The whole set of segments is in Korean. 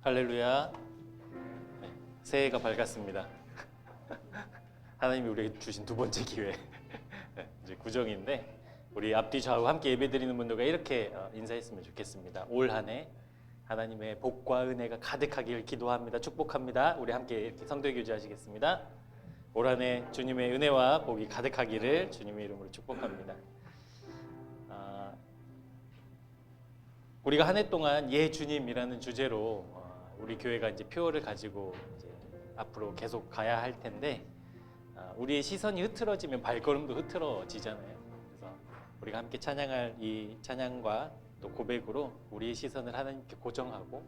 할렐루야. 네, 새해가 밝았습니다. 하나님이 우리에게 주신 두 번째 기회. 네, 이제 구정인데 우리 앞뒤 좌우 함께 예배드리는 분들과 이렇게 인사했으면 좋겠습니다. 올 한 해 하나님의 복과 은혜가 가득하길 기도합니다. 축복합니다. 우리 함께 이렇게 성도 교제하시겠습니다. 올 한 해 주님의 은혜와 복이 가득하기를 주님의 이름으로 축복합니다. 우리가 한 해 동안 예 주님이라는 주제로 우리 교회가 이제 표어를 가지고 이제 앞으로 계속 가야 할 텐데 우리의 시선이 흐트러지면 발걸음도 흐트러지잖아요. 그래서 우리가 함께 찬양할 이 찬양과 또 고백으로 우리의 시선을 하나님께 고정하고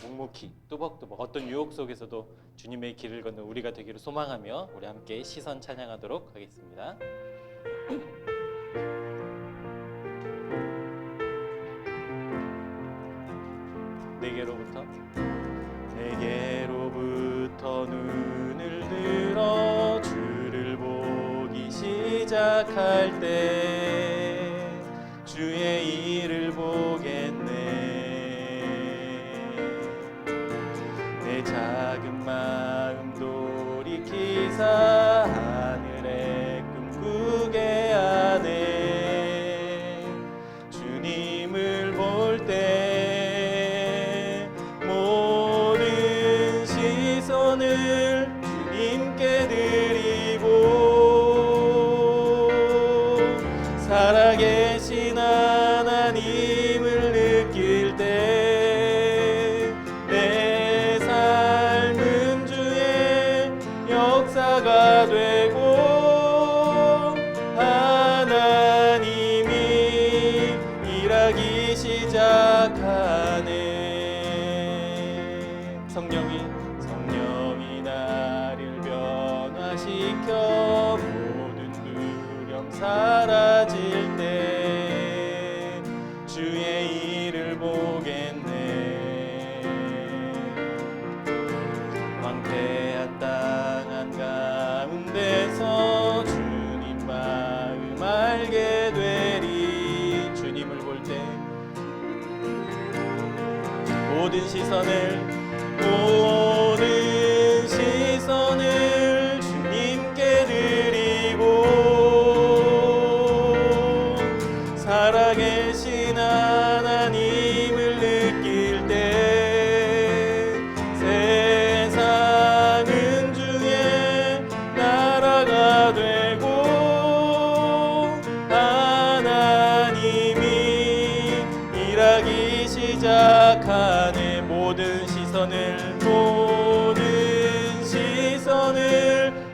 묵묵히 뚜벅뚜벅 어떤 유혹 속에서도 주님의 길을 걷는 우리가 되기를 소망하며 우리 함께 시선 찬양하도록 하겠습니다. 내게로부터 눈을 들어 주를 보기 시작할 때 주의 일을 보겠네. 내 작은 마음 돌이키사 하늘에 꿈꾸게 하네. 주님을 볼 때 시선을 주님께 드리고 살아계신 하나님을 느낄 때 내 삶은 주의 역사가 되고 하나님이 일하기 시작하네. 성령이 나를 변화시켜 모든 두려움 사라질 때 주의 일을 보겠네. 황폐한 땅 한가운데서 주님 마음 알게 되리. 주님을 볼 때 모든 시선을 주님께 드리고 살아계신 하나님을 느낄 때 세상은 주의 나라가 되고 하나님이 일하기 시작하네. 모든 시선을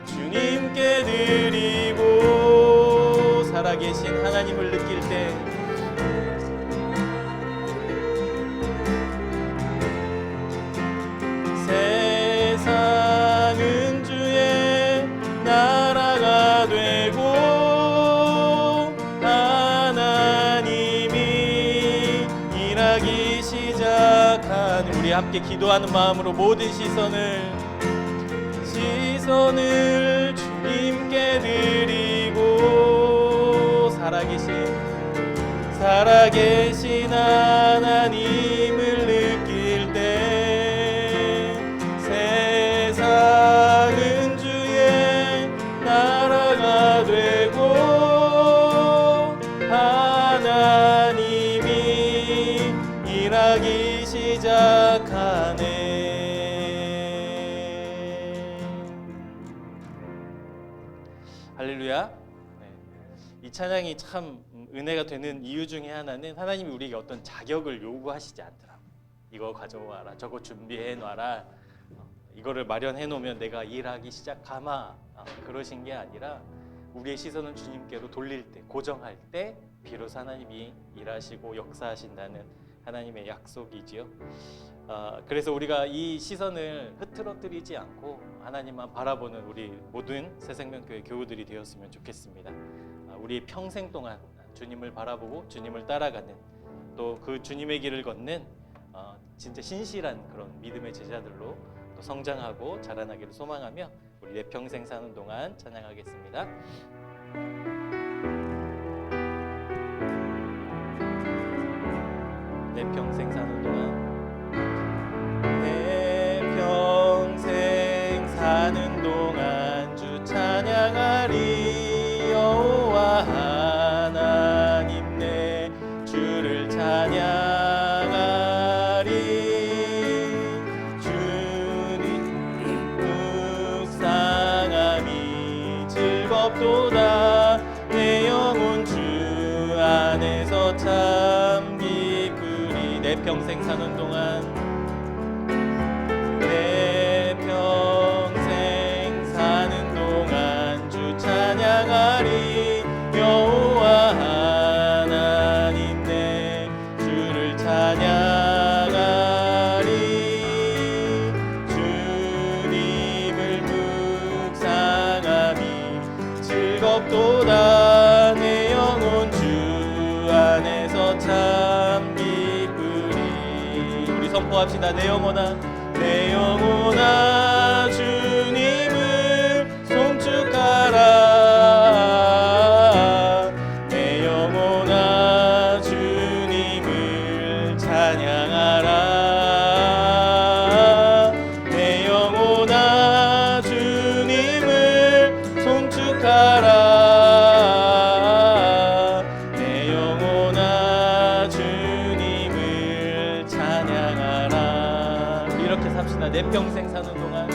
주님께 드리고 살아계신 하나님을 느낄 때 세상은 주의 나라가 되고 하나님이 일하기 시작한 우리 함께 기도하는 마음으로 모든 시선을 주님께 드리고 살아계신 하나님을 느낄 때 세상은 주의 나라가 되고 하나님이 일하기 시작하네. 할렐루야. 네. 이 찬양이 참 은혜가 되는 이유 중에 하나는 하나님이 우리에게 어떤 자격을 요구하시지 않더라고요. 이거 가져와라, 저거 준비해 놔라, 이거를 마련해 놓으면 내가 일하기 시작하마, 그러신 게 아니라 우리의 시선은 주님께로 돌릴 때, 고정할 때 비로소 하나님이 일하시고 역사하신다는 하나님의 약속이지요. 그래서 우리가 이 시선을 흐트러뜨리지 않고 하나님만 바라보는 우리 모든 새생명교회 교우들이 되었으면 좋겠습니다. 우리 평생 동안 주님을 바라보고 주님을 따라가는 또 그 주님의 길을 걷는 진짜 신실한 그런 믿음의 제자들로 또 성장하고 자라나기를 소망하며 우리 내 평생 사는 동안 찬양하겠습니다. 내 평생 사는 동안 사는 동안 주 찬양하리. 여호와 하나님 내 주를 찬양하리. 주님 묵상함이 즐겁도다. 내 영혼 주 안에서 참 기쁘리. 내 평생 사는 동안 내 평생 사는 동안 주 찬양하리. 여호와 하나님 내 주를 찬양하리. 주님을 묵상함이 즐겁도다. 내 영혼 주 안에서 참 기쁘리. 우리 선포합시다. 내 영혼아 주님을 송축하라. 내 영혼아 주님을 찬양하라. 내 영혼아 주님을 송축하라. 내 영혼아 주님을 찬양하라. 이렇게 삽시다. 내 평생 사는 동안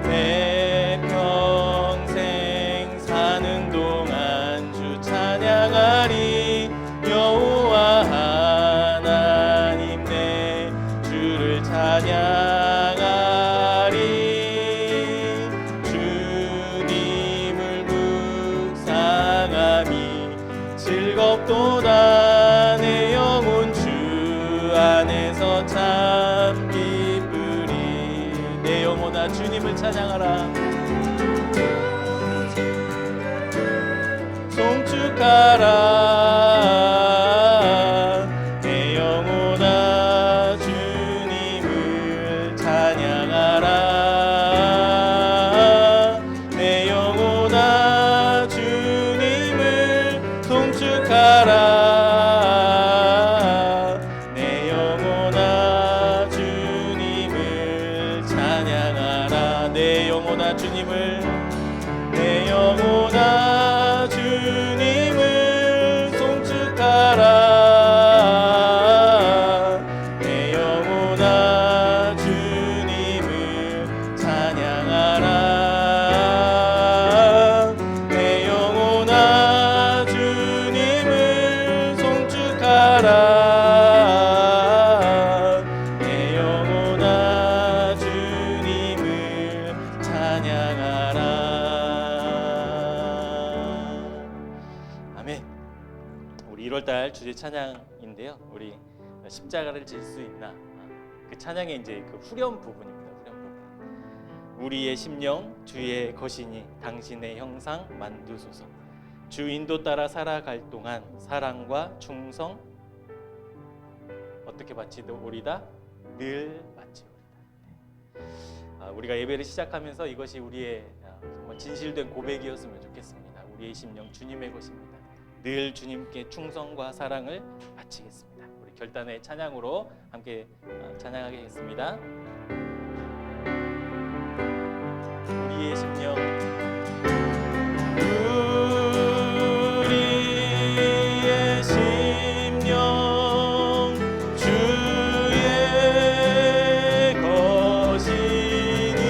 내 평생 사는 동안 주 찬양하리. 여호와 하나님 내 주를 찬양하리. 주님을 묵상함이 즐겁도다. 내 영혼 주 안에서 참 기쁘리. 내 영혼아 주님을 찬양하라. 송축하라. 내 영혼아 주님을 찬양하라. 내 영혼아 주님을 송축하라. 내 영혼아 주님을 찬양하라. 내 영혼아 주님을 내 영혼아 주님을 송축하라. 내 영혼아 주님을 찬양하라. 내 영혼아 주님을 송축하라. 내 영혼아 주님을 찬양하라. 아멘. 우리 1월달 주제 찬양인데요. 우리 십자가를 질 수 있나? 그 찬양의 이제 그 후렴 부분입니다. 후렴 부분. 우리의 심령 주의 것이니 당신의 형상 만두소서. 주 인도 따라 살아갈 동안 사랑과 충성 어떻게 바치오리다? 늘 바치오리다. 우리가 예배를 시작하면서 이것이 우리의 정말 진실된 고백이었으면 좋겠습니다. 우리의 심령 주님의 것입니다. 늘 주님께 충성과 사랑을 바치겠습니다. 우리 결단의 찬양으로 함께 찬양하겠습니다. 우리의 심령 우리의 심령 주의 것이니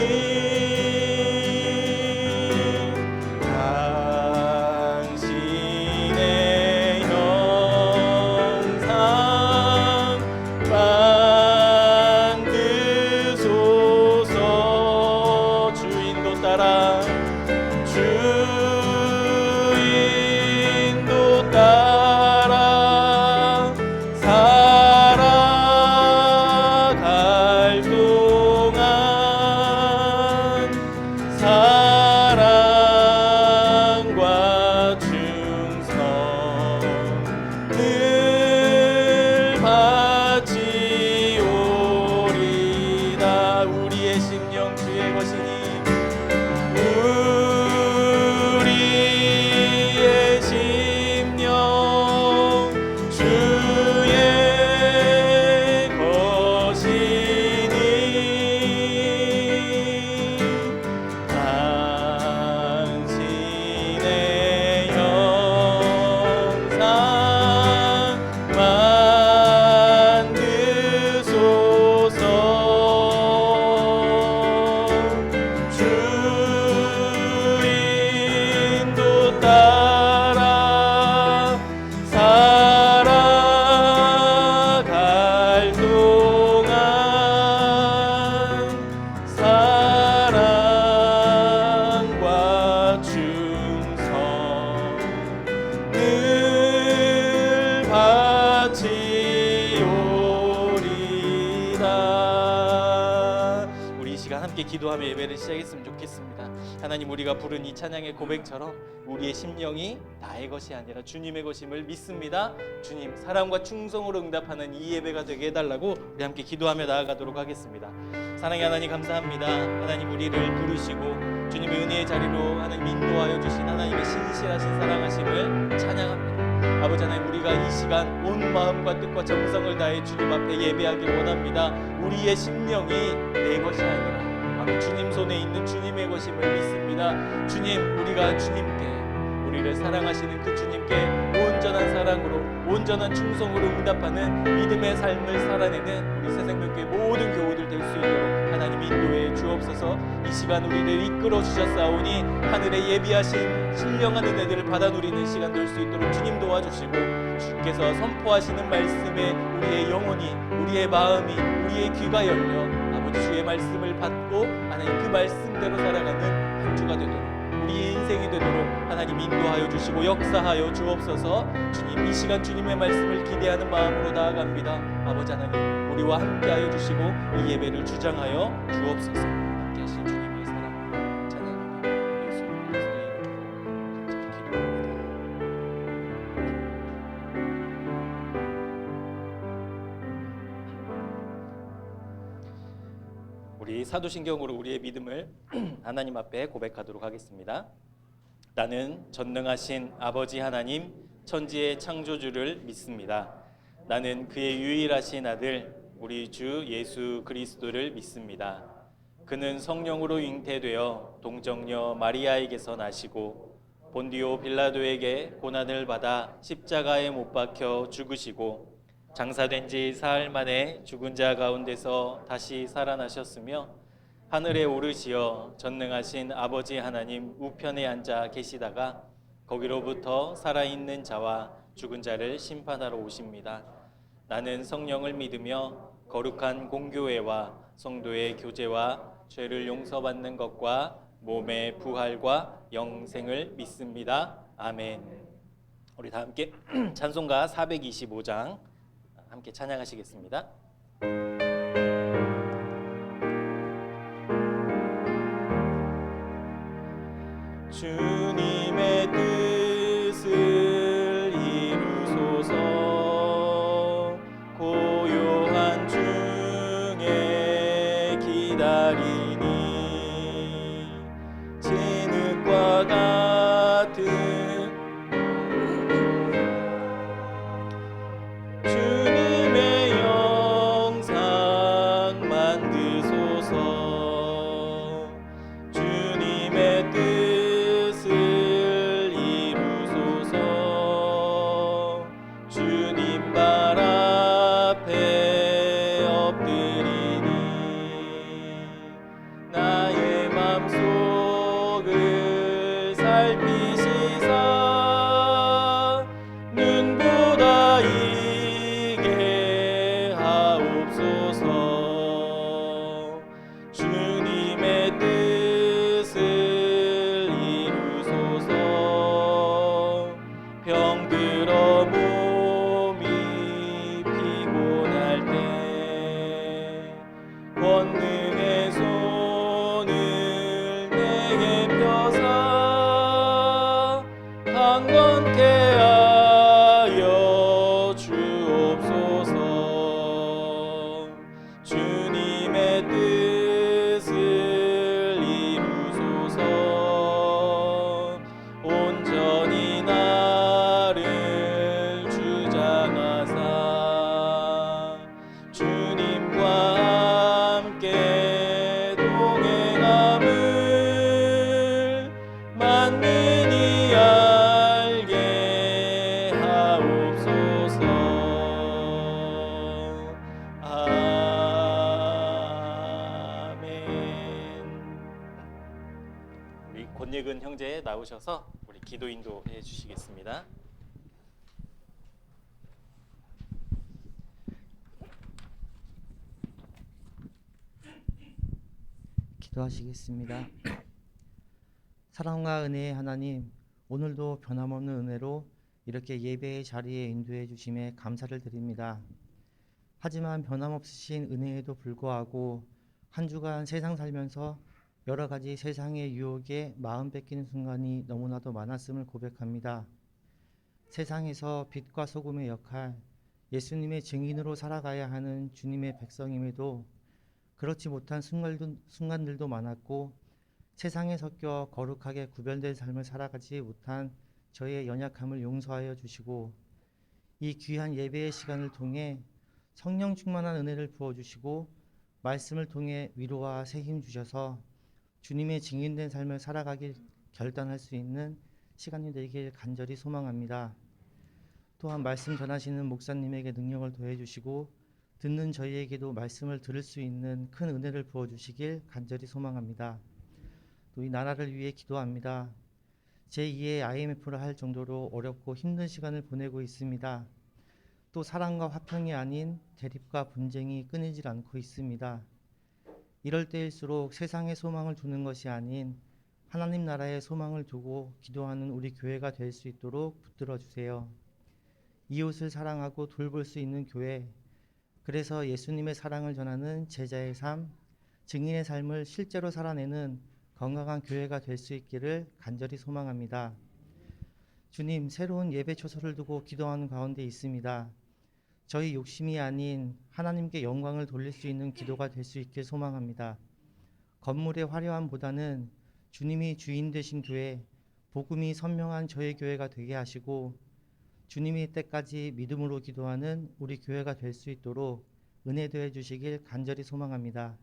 당신의 형상 만드소서. 주인도 따라 주인도 따라 살아갈 동안 사랑과 충성 늘 바치오리다. 우리의 심령 주의 것이니 우리의 심령 주의 것이니 함께 기도하며 예배를 시작했으면 좋겠습니다. 하나님, 우리가 부른 이 찬양의 고백처럼 우리의 심령이 나의 것이 아니라 주님의 것임을 믿습니다. 주님, 사랑과 충성으로 응답하는 이 예배가 되게 해달라고 우리 함께 기도하며 나아가도록 하겠습니다. 사랑의 하나님, 감사합니다. 하나님, 우리를 부르시고 주님의 은혜의 자리로 하나님 인도하여 주신 하나님의 신실하신 사랑하심을 찬양합니다. 아버지 하나님, 우리가 이 시간 온 마음과 뜻과 정성을 다해 주님 앞에 예배하길 원합니다. 우리의 심령이 내 것이 아니라 바로 주님 손에 있는 주님의 것임을 믿습니다. 주님, 우리가 주님께, 우리를 사랑하시는 그 주님께 온전한 사랑으로, 온전한 충성으로 응답하는 믿음의 삶을 살아내는 우리 새생명교회 모든 교우들 될 수 있도록 하나님 인도해 주옵소서. 이 시간 우리를 이끌어 주셨사오니 하늘에 예비하신 신령한 은혜들을 받아 누리는 시간 될 수 있도록 주님 도와주시고, 주께서 선포하시는 말씀에 우리의 영혼이, 우리의 마음이, 우리의 귀가 열려 아버지 주의 말씀을 받고 하나님 그 말씀대로 살아가는 한 주가 되도록, 우리 인생이 되도록 하나님 인도하여 주시고 역사하여 주옵소서. 주님, 이 시간 주님의 말씀을 기대하는 마음으로 나아갑니다. 아버지 하나님, 우리와 함께하여 주시고 이 예배를 주장하여 주옵소서. 함께하신 주님의 사랑 찬양하며 예수 그리스도의 이름으로 간절히 기도합니다. 우리 사도신경으로 우리의 믿음을 하나님 앞에 고백하도록 하겠습니다. 나는 전능하신 아버지 하나님, 천지의 창조주를 믿습니다. 나는 그의 유일하신 아들 우리 주 예수 그리스도를 믿습니다. 그는 성령으로 잉태되어 동정녀 마리아에게서 나시고 본디오 빌라도에게 고난을 받아 십자가에 못 박혀 죽으시고 장사된 지 사흘 만에 죽은 자 가운데서 다시 살아나셨으며 하늘에 오르시어 전능하신 아버지 하나님 우편에 앉아 계시다가 거기로부터 살아있는 자와 죽은 자를 심판하러 오십니다. 나는 성령을 믿으며 거룩한 공교회와 성도의 교제와 죄를 용서받는 것과 몸의 부활과 영생을 믿습니다. 아멘. 우리 다 함께 찬송가 425장 함께 찬양하시겠습니다. 주님의 뜻을 이루소서. 고요한 중에 기다리니 진흙과 같은 주님의 영상 만드소서. 주님의 뜻을 이루소서. 주님 발 앞에 엎드리니 나의 맘속을 살피시사 눈보다 이게 하옵소서. 주님의 뜻을 이루소서. 병들어 몸이 피곤할 때 권능의 손을 내게 펴사 강건케 하여 주옵소서. 주님의 뜻을 이루소서. 온전히 나를 주장하사 주님과 함께 동행함을 만민이 알게 하옵소서. 아멘. 우리 권예근 형제 나오셔서 우리 기도 인도해 주시겠습니다. 기도하시겠습니다. 사랑과 은혜의 하나님, 오늘도 변함없는 은혜로 이렇게 예배의 자리에 인도해 주심에 감사를 드립니다. 하지만 변함없으신 은혜에도 불구하고 한 주간 세상 살면서 여러 가지 세상의 유혹에 마음 뺏기는 순간이 너무나도 많았음을 고백합니다. 세상에서 빛과 소금의 역할, 예수님의 증인으로 살아가야 하는 주님의 백성임에도 그렇지 못한 순간들도 많았고 세상에 섞여 거룩하게 구별된 삶을 살아가지 못한 저의 연약함을 용서하여 주시고 이 귀한 예배의 시간을 통해 성령 충만한 은혜를 부어주시고 말씀을 통해 위로와 새 힘 주셔서 주님의 증인된 삶을 살아가길 결단할 수 있는 시간이 되길 간절히 소망합니다. 또한 말씀 전하시는 목사님에게 능력을 더해주시고 듣는 저희에게도 말씀을 들을 수 있는 큰 은혜를 부어주시길 간절히 소망합니다. 또 이 나라를 위해 기도합니다. 제2의 IMF를 할 정도로 어렵고 힘든 시간을 보내고 있습니다. 또 사랑과 화평이 아닌 대립과 분쟁이 끊이질 않고 있습니다. 이럴 때일수록 세상의 소망을 두는 것이 아닌 하나님 나라의 소망을 두고 기도하는 우리 교회가 될 수 있도록 붙들어 주세요. 이웃을 사랑하고 돌볼 수 있는 교회, 그래서 예수님의 사랑을 전하는 제자의 삶, 증인의 삶을 실제로 살아내는 건강한 교회가 될 수 있기를 간절히 소망합니다. 주님, 새로운 예배 초소를 두고 기도하는 가운데 있습니다. 저희 욕심이 아닌 하나님께 영광을 돌릴 수 있는 기도가 될 수 있길 소망합니다. 건물의 화려함보다는 주님이 주인 되신 교회, 복음이 선명한 저희 교회가 되게 하시고 주님이 때까지 믿음으로 기도하는 우리 교회가 될 수 있도록 은혜 더해 주시길 간절히 소망합니다.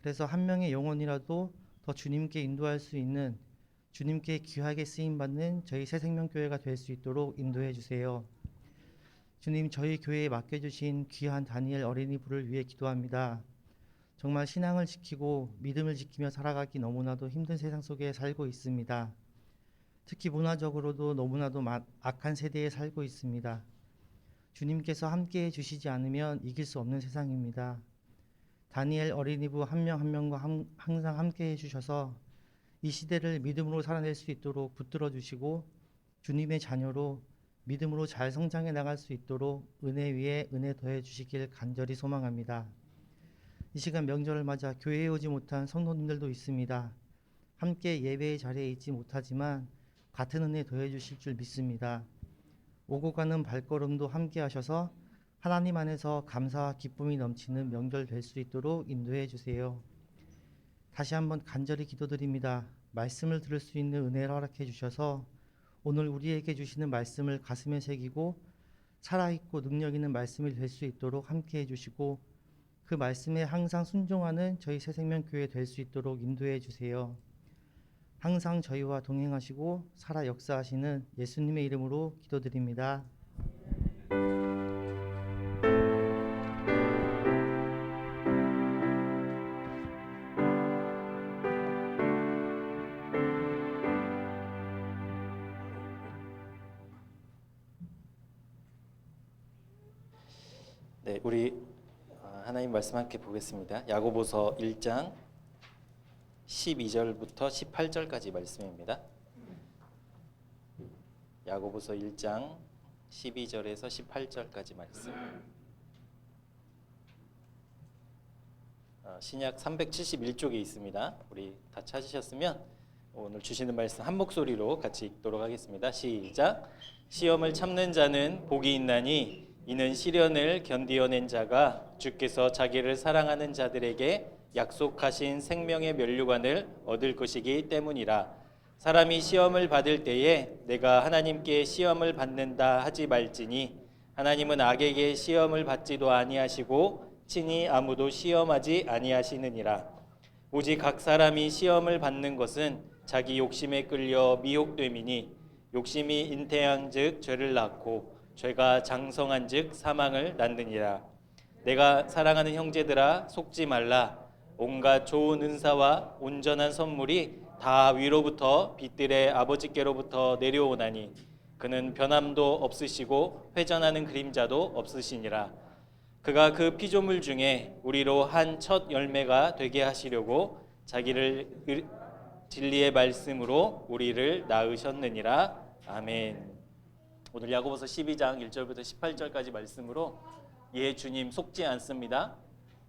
그래서 한 명의 영혼이라도 더 주님께 인도할 수 있는 주님께 귀하게 쓰임받는 저희 새생명교회가 될 수 있도록 인도해 주세요. 주님, 저희 교회에 맡겨주신 귀한 다니엘 어린이 부를 위해 기도합니다. 정말 신앙을 지키고 믿음을 지키며 살아가기 너무나도 힘든 세상 속에 살고 있습니다. 특히 문화적으로도 너무나도 악한 세대에 살고 있습니다. 주님께서 함께해 주시지 않으면 이길 수 없는 세상입니다. 다니엘 어린이부 한 명 한 명과 항상 함께해 주셔서 이 시대를 믿음으로 살아낼 수 있도록 붙들어 주시고 주님의 자녀로 믿음으로 잘 성장해 나갈 수 있도록 은혜 위에 은혜 더해 주시길 간절히 소망합니다. 이 시간 명절을 맞아 교회에 오지 못한 성도님들도 있습니다. 함께 예배의 자리에 있지 못하지만 같은 은혜 더해 주실 줄 믿습니다. 오고 가는 발걸음도 함께 하셔서 하나님 안에서 감사와 기쁨이 넘치는 명절 될 수 있도록 인도해 주세요. 다시 한번 간절히 기도드립니다. 말씀을 들을 수 있는 은혜를 허락해 주셔서 오늘 우리에게 주시는 말씀을 가슴에 새기고 살아있고 능력 있는 말씀이 될 수 있도록 함께 해주시고 그 말씀에 항상 순종하는 저희 새생명교회 될 수 있도록 인도해 주세요. 항상 저희와 동행하시고 살아 역사하시는 예수님의 이름으로 기도드립니다. 네, 우리 하나님 말씀 함께 보겠습니다. 야고보서 1장 12절부터 18절까지 말씀입니다. 야고보서 1장 12절에서 18절까지 말씀. 신약 371쪽에 있습니다. 우리 다 찾으셨으면 오늘 주시는 말씀 한 목소리로 같이 읽도록 하겠습니다. 시작. 시험을 참는 자는 복이 있나니 이는 시련을 견디어낸 자가 주께서 자기를 사랑하는 자들에게 약속하신 생명의 면류관을 얻을 것이기 때문이라. 사람이 시험을 받을 때에 내가 하나님께 시험을 받는다 하지 말지니 하나님은 악에게 시험을 받지도 아니하시고 친히 아무도 시험하지 아니하시느니라. 오직 각 사람이 시험을 받는 것은 자기 욕심에 끌려 미혹됨이니 욕심이 잉태한즉 죄를 낳고 죄가 장성한즉 사망을 낳느니라. 내가 사랑하는 형제들아 속지 말라. 온갖 좋은 은사와 온전한 선물이 다 위로부터 빛들의 아버지께로부터 내려오나니 그는 변함도 없으시고 회전하는 그림자도 없으시니라. 그가 그 피조물 중에 우리로 한 첫 열매가 되게 하시려고 자기를 진리의 말씀으로 우리를 낳으셨느니라. 아멘. 오늘 야고보서 12장 1절부터 18절까지 말씀으로 예 주님 속지 않습니다.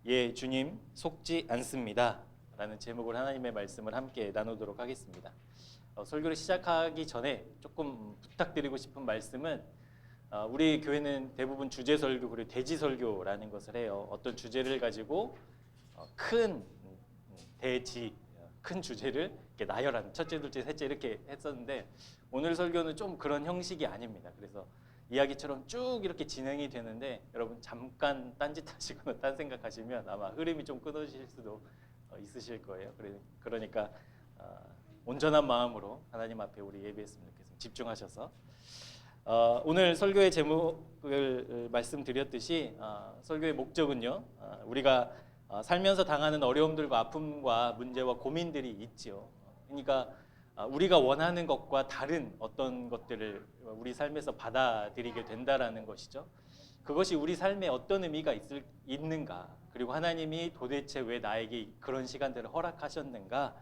예, 주님 속지 않습니다 라는 제목으로 하나님의 말씀을 함께 나누도록 하겠습니다. 설교를 시작하기 전에 조금 부탁드리고 싶은 말씀은 우리 교회는 대부분 주제 설교 그리고 대지 설교라는 것을 해요. 어떤 주제를 가지고 큰 대지 큰 주제를 이렇게 나열하는 첫째, 둘째, 셋째 이렇게 했었는데 오늘 설교는 좀 그런 형식이 아닙니다. 그래서 이야기처럼 쭉 이렇게 진행이 되는데 여러분 잠깐 딴짓하시거나 딴 생각하시면 아마 흐름이 좀 끊어질 수도 있으실 거예요. 그러니까 온전한 마음으로 하나님 앞에 우리 예배했으면 좋겠습니다. 집중하셔서 오늘 설교의 제목을 말씀드렸듯이 설교의 목적은요, 우리가 살면서 당하는 어려움들과 아픔과 문제와 고민들이 있지요. 그러니까 우리가 원하는 것과 다른 어떤 것들을 우리 삶에서 받아들이게 된다라는 것이죠. 그것이 우리 삶에 어떤 의미가 있는가, 그리고 하나님이 도대체 왜 나에게 그런 시간들을 허락하셨는가,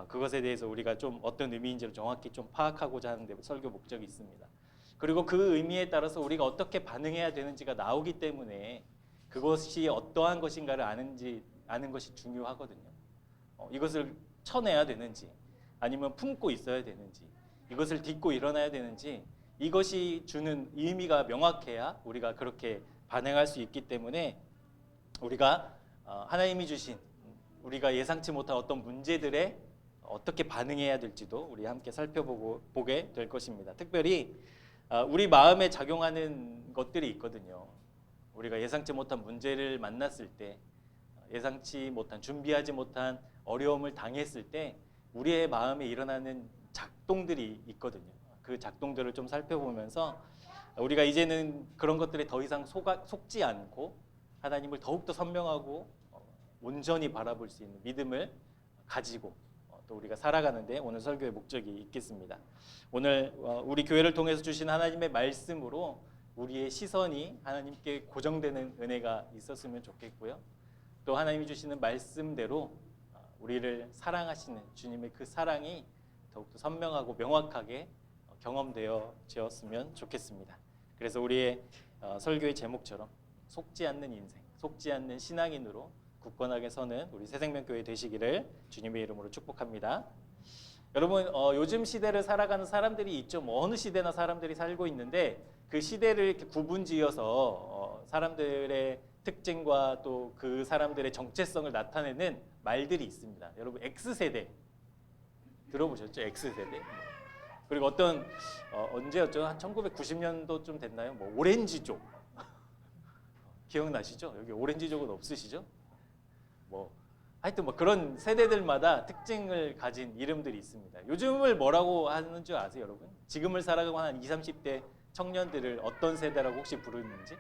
그것에 대해서 우리가 좀 어떤 의미인지를 정확히 좀 파악하고자 하는데 설교 목적이 있습니다. 그리고 그 의미에 따라서 우리가 어떻게 반응해야 되는지가 나오기 때문에 그것이 어떠한 것인가를 아는 것이 중요하거든요. 이것을 쳐내야 되는지 아니면 품고 있어야 되는지 이것을 딛고 일어나야 되는지 이것이 주는 의미가 명확해야 우리가 그렇게 반응할 수 있기 때문에 우리가 하나님이 주신 우리가 예상치 못한 어떤 문제들에 어떻게 반응해야 될지도 우리 함께 살펴보게 될 것입니다. 특별히 우리 마음에 작용하는 것들이 있거든요. 우리가 예상치 못한 문제를 만났을 때, 예상치 못한, 준비하지 못한 어려움을 당했을 때 우리의 마음에 일어나는 작동들이 있거든요. 그 작동들을 좀 살펴보면서 우리가 이제는 그런 것들에 더 이상 속지 않고 하나님을 더욱더 선명하고 온전히 바라볼 수 있는 믿음을 가지고 또 우리가 살아가는데 오늘 설교의 목적이 있겠습니다. 오늘 우리 교회를 통해서 주신 하나님의 말씀으로 우리의 시선이 하나님께 고정되는 은혜가 있었으면 좋겠고요. 또 하나님이 주시는 말씀대로 우리를 사랑하시는 주님의 그 사랑이 더욱더 선명하고 명확하게 경험되어졌으면 좋겠습니다. 그래서 우리의 설교의 제목처럼 속지 않는 인생, 속지 않는 신앙인으로 굳건하게 서는 우리 새생명교회 되시기를 주님의 이름으로 축복합니다. 여러분 요즘 시대를 살아가는 사람들이 있죠. 뭐 어느 시대나 사람들이 살고 있는데 그 시대를 이렇게 구분지어서 사람들의 특징과 또 그 사람들의 정체성을 나타내는 말들이 있습니다. 여러분 X세대 들어보셨죠? X세대. 그리고 어떤 언제였죠? 한 1990년도쯤 됐나요? 뭐 오렌지족 기억나시죠? 여기 오렌지족은 없으시죠? 뭐 하여튼 뭐 그런 세대들마다 특징을 가진 이름들이 있습니다. 요즘을 뭐라고 하는 줄 아세요, 여러분? 지금을 살아가고 한 20, 30대 청년들을 어떤 세대라고 혹시 부르는지?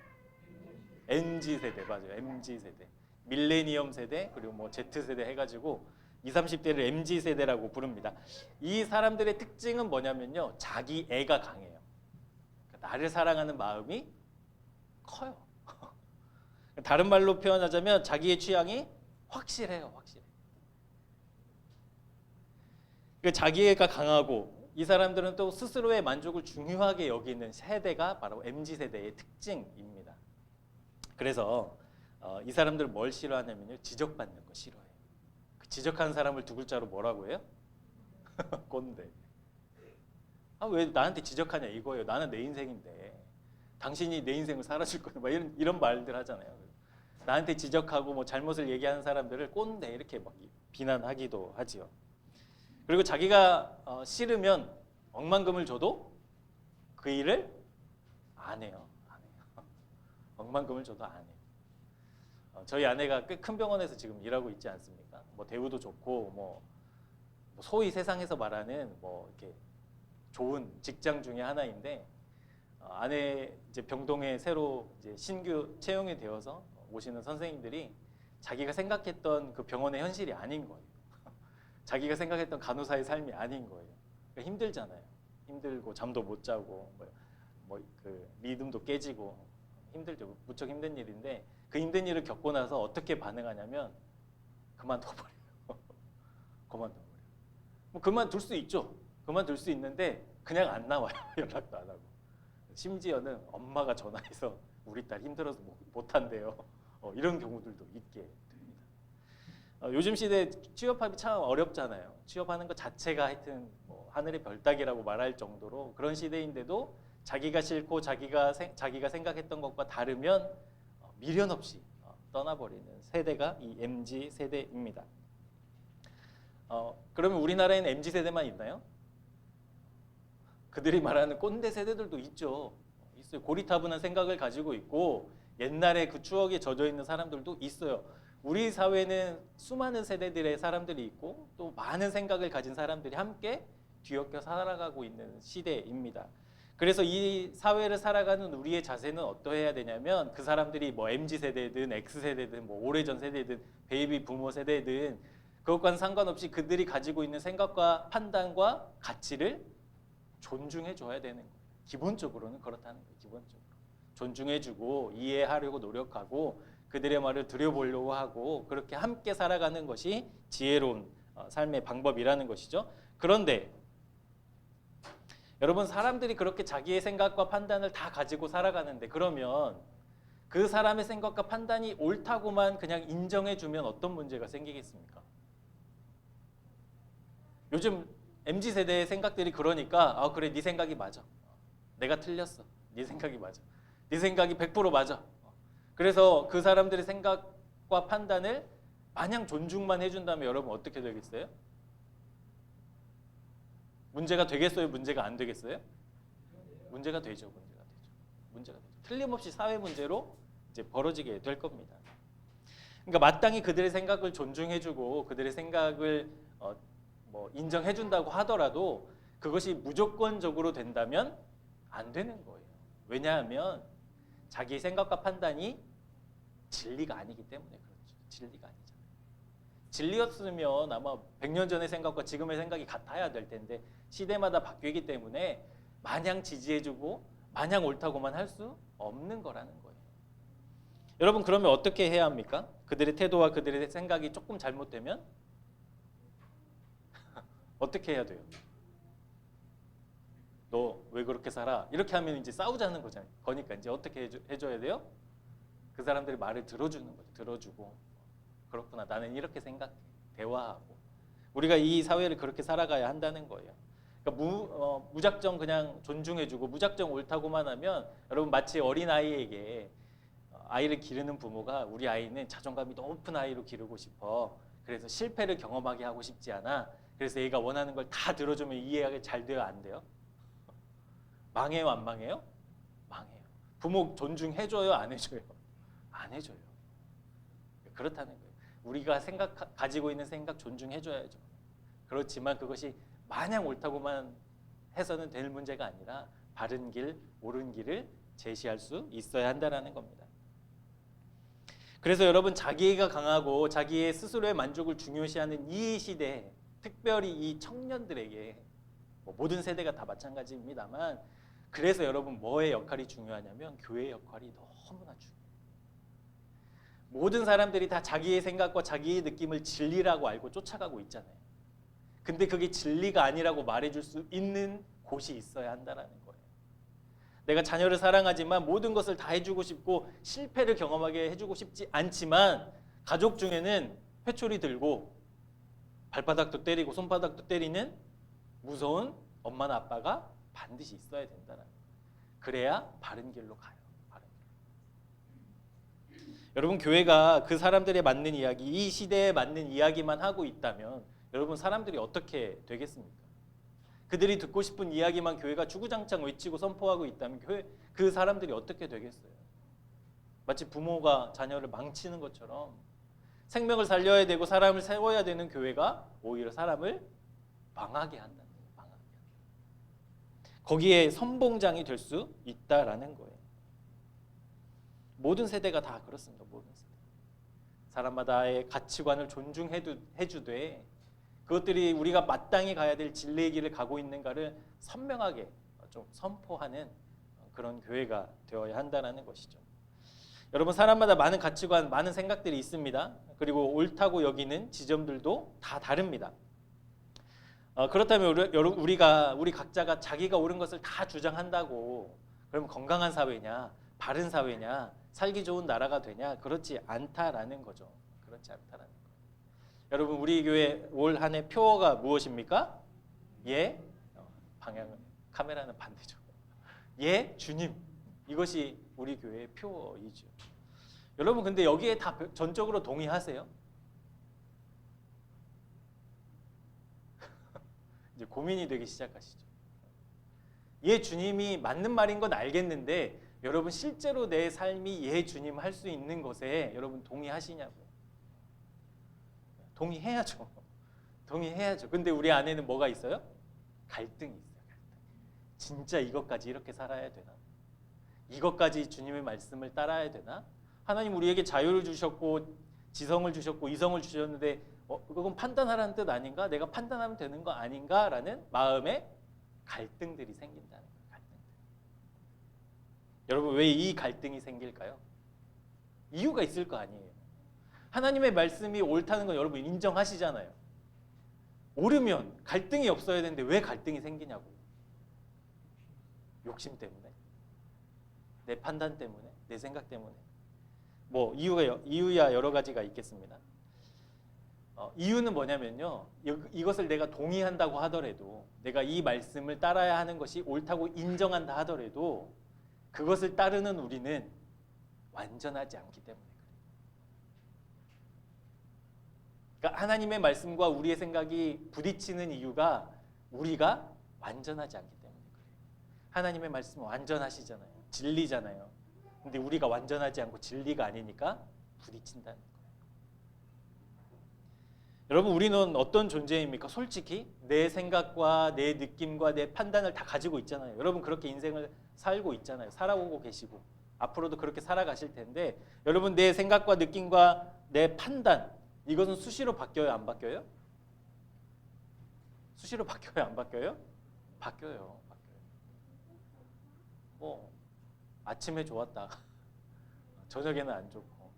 MZ세대 맞아요. MZ세대. 밀레니엄 세대 그리고 뭐 Z세대 해가지고 20, 30대를 MZ세대라고 부릅니다. 이 사람들의 특징은 뭐냐면요. 자기 애가 강해요. 그러니까 나를 사랑하는 마음이 커요. 다른 말로 표현하자면 자기의 취향이 확실해요. 확실해. 그러니까 자기애가 강하고 이 사람들은 또 스스로의 만족을 중요하게 여기는 세대가 바로 MZ세대의 특징입니다. 그래서 이 사람들은 뭘 싫어하냐면요. 지적받는 거 싫어해요. 그 지적하는 사람을 두 글자로 뭐라고 해요? 꼰대. 왜 나한테 지적하냐 이거예요. 나는 내 인생인데 당신이 내 인생을 살아줄 거냐 막 이런 말들 하잖아요. 나한테 지적하고 뭐 잘못을 얘기하는 사람들을 꼰대 이렇게 막 비난하기도 하지요. 그리고 자기가 싫으면 억만금을 줘도 그 일을 안 해요. 억만금을 줘도 안 해요. 저희 아내가 꽤 큰 병원에서 지금 일하고 있지 않습니까? 뭐 대우도 좋고 뭐 소위 세상에서 말하는 뭐 이렇게 좋은 직장 중에 하나인데 아내 이제 병동에 새로 이제 신규 채용이 되어서 오시는 선생님들이 자기가 생각했던 그 병원의 현실이 아닌 거예요. 자기가 생각했던 간호사의 삶이 아닌 거예요. 그러니까 힘들잖아요. 힘들고 잠도 못 자고 뭐 그 리듬도 깨지고 힘들죠. 무척 힘든 일인데 그 힘든 일을 겪고 나서 어떻게 반응하냐면 그만둬버려요. 그만둬버려요. 뭐 그만둘 수 있죠. 그만둘 수 있는데 그냥 안 나와요. 연락도 안 하고. 심지어는 엄마가 전화해서 우리 딸 힘들어서 못한대요. 이런 경우들도 있게 돼요. 요즘 시대에 취업하기 참 어렵잖아요. 취업하는 것 자체가 하여튼 뭐 하늘의 별따기라고 말할 정도로 그런 시대인데도 자기가 싫고 자기가 생각했던 것과 다르면 미련 없이 떠나버리는 세대가 이 MZ 세대입니다. 그러면 우리나라에는 MZ 세대만 있나요? 그들이 말하는 꼰대 세대들도 있죠. 있어요. 고리타분한 생각을 가지고 있고 옛날에 그 추억에 젖어 있는 사람들도 있어요. 우리 사회는 수많은 세대들의 사람들이 있고 또 많은 생각을 가진 사람들이 함께 뒤엉켜 살아가고 있는 시대입니다. 그래서 이 사회를 살아가는 우리의 자세는 어떠해야 되냐면 그 사람들이 뭐 MZ 세대든 X 세대든 뭐 오래전 세대든 베이비 부모 세대든 그것과는 상관없이 그들이 가지고 있는 생각과 판단과 가치를 존중해 줘야 되는 거예요. 기본적으로는 그렇다는 거예요. 기본적으로 존중해주고 이해하려고 노력하고 그들의 말을 들여보려고 하고 그렇게 함께 살아가는 것이 지혜로운 삶의 방법이라는 것이죠. 그런데 여러분 사람들이 그렇게 자기의 생각과 판단을 다 가지고 살아가는데 그러면 그 사람의 생각과 판단이 옳다고만 그냥 인정해주면 어떤 문제가 생기겠습니까? 요즘 MZ세대의 생각들이 그러니까 그래 네 생각이 맞아. 내가 틀렸어. 네 생각이 맞아. 네 생각이 100% 맞아. 그래서 그 사람들의 생각과 판단을 마냥 존중만 해준다면 여러분 어떻게 되겠어요? 문제가 되겠어요? 문제가 안 되겠어요? 문제가 되죠. 문제가 되죠. 틀림없이 사회 문제로 이제 벌어지게 될 겁니다. 그러니까 마땅히 그들의 생각을 존중해주고 그들의 생각을 뭐 인정해준다고 하더라도 그것이 무조건적으로 된다면 안 되는 거예요. 왜냐하면 자기의 생각과 판단이 진리가 아니기 때문에 그렇죠. 진리가 아니잖아요. 진리였으면 아마 100년 전의 생각과 지금의 생각이 같아야 될 텐데 시대마다 바뀌기 때문에 마냥 지지해주고 마냥 옳다고만 할 수 없는 거라는 거예요. 여러분 그러면 어떻게 해야 합니까? 그들의 태도와 그들의 생각이 조금 잘못되면 어떻게 해야 돼요? 너 왜 그렇게 살아? 이렇게 하면 이제 싸우자는 거잖아요. 그러니까 이제 어떻게 해줘야 돼요? 그 사람들의 말을 들어주는 거죠. 들어주고 그렇구나. 나는 이렇게 생각해. 대화하고 우리가 이 사회를 그렇게 살아가야 한다는 거예요. 그러니까 무작정 그냥 존중해주고 무작정 옳다고만 하면 여러분 마치 어린아이에게 아이를 기르는 부모가 우리 아이는 자존감이 높은 아이로 기르고 싶어. 그래서 실패를 경험하게 하고 싶지 않아. 그래서 얘가 원하는 걸 다 들어주면 이해가 잘 돼요? 안 돼요? 망해요? 안 망해요? 망해요. 부모 존중해줘요? 안 해줘요? 안 해줘요. 그렇다는 거예요. 우리가 가지고 있는 생각 존중해줘야죠. 그렇지만 그것이 마냥 옳다고만 해서는 될 문제가 아니라 바른 길, 옳은 길을 제시할 수 있어야 한다는 겁니다. 그래서 여러분 자기애가 강하고 자기의 스스로의 만족을 중요시하는 이 시대에 특별히 이 청년들에게 모든 세대가 다 마찬가지입니다만 그래서 여러분 뭐의 역할이 중요하냐면 교회의 역할이 너무나 중요해요. 모든 사람들이 다 자기의 생각과 자기의 느낌을 진리라고 알고 쫓아가고 있잖아요. 근데 그게 진리가 아니라고 말해줄 수 있는 곳이 있어야 한다는 거예요. 내가 자녀를 사랑하지만 모든 것을 다 해주고 싶고 실패를 경험하게 해주고 싶지 않지만 가족 중에는 회초리 들고 발바닥도 때리고 손바닥도 때리는 무서운 엄마나 아빠가 반드시 있어야 된다는 거예요. 그래야 바른 길로 가요. 바른 길. 여러분 교회가 그 사람들에 맞는 이야기, 이 시대에 맞는 이야기만 하고 있다면 여러분 사람들이 어떻게 되겠습니까? 그들이 듣고 싶은 이야기만 교회가 주구장창 외치고 선포하고 있다면 그 사람들이 어떻게 되겠어요? 마치 부모가 자녀를 망치는 것처럼 생명을 살려야 되고 사람을 세워야 되는 교회가 오히려 사람을 망하게 한다는 거예요. 망하게 한다. 거기에 선봉장이 될 수 있다라는 거예요. 모든 세대가 다 그렇습니다. 모든 세대. 사람마다의 가치관을 존중해주되 그것들이 우리가 마땅히 가야 될 진리의 길을 가고 있는가를 선명하게 좀 선포하는 그런 교회가 되어야 한다는 것이죠. 여러분 사람마다 많은 가치관, 많은 생각들이 있습니다. 그리고 옳다고 여기는 지점들도 다 다릅니다. 그렇다면 우리 각자가 자기가 옳은 것을 다 주장한다고 그러면 건강한 사회냐, 바른 사회냐, 살기 좋은 나라가 되냐? 그렇지 않다라는 거죠. 그렇지 않다라는 거예요. 여러분 우리 교회 올 한 해 표어가 무엇입니까? 예, 방향은 카메라는 반대죠. 예, 주님. 이것이 우리 교회의 표어이죠. 여러분 근데 여기에 다 전적으로 동의하세요? 이제 고민이 되기 시작하시죠. 예, 주님이 맞는 말인 건 알겠는데 여러분 실제로 내 삶이 예, 주님 할 수 있는 것에 여러분 동의하시냐고요? 동의해야죠. 동의해야죠. 근데 우리 안에는 뭐가 있어요? 갈등이 있어요. 갈등. 진짜 이것까지 이렇게 살아야 되나? 이것까지 주님의 말씀을 따라야 되나? 하나님 우리에게 자유를 주셨고 지성을 주셨고 이성을 주셨는데 그건 판단하라는 뜻 아닌가? 내가 판단하면 되는 거 아닌가? 라는 마음의 갈등들이 생긴다는 거예요. 갈등들. 여러분 왜 이 갈등이 생길까요? 이유가 있을 거 아니에요. 하나님의 말씀이 옳다는 건 여러분 인정하시잖아요. 옳으면 갈등이 없어야 되는데 왜 갈등이 생기냐고. 욕심 때문에, 내 판단 때문에, 내 생각 때문에. 뭐 이유야 여러 가지가 있겠습니다. 이유는 뭐냐면요. 이것을 내가 동의한다고 하더라도 내가 이 말씀을 따라야 하는 것이 옳다고 인정한다 하더라도 그것을 따르는 우리는 완전하지 않기 때문에 그래요. 그러니까 하나님의 말씀과 우리의 생각이 부딪히는 이유가 우리가 완전하지 않기 때문에 그래요. 하나님의 말씀은 완전하시잖아요. 진리잖아요. 근데 우리가 완전하지 않고 진리가 아니니까 부딪힌다는 거예요. 여러분 우리는 어떤 존재입니까? 솔직히 내 생각과 내 느낌과 내 판단을 다 가지고 있잖아요. 여러분 그렇게 인생을 살고 있잖아요. 살아오고 계시고 앞으로도 그렇게 살아가실 텐데 여러분 내 생각과 느낌과 내 판단 이것은 수시로 바뀌어요? 안 바뀌어요? 수시로 바뀌어요? 안 바뀌어요? 바뀌어요. 뭐 아침에 좋았다 저녁에는 안 좋고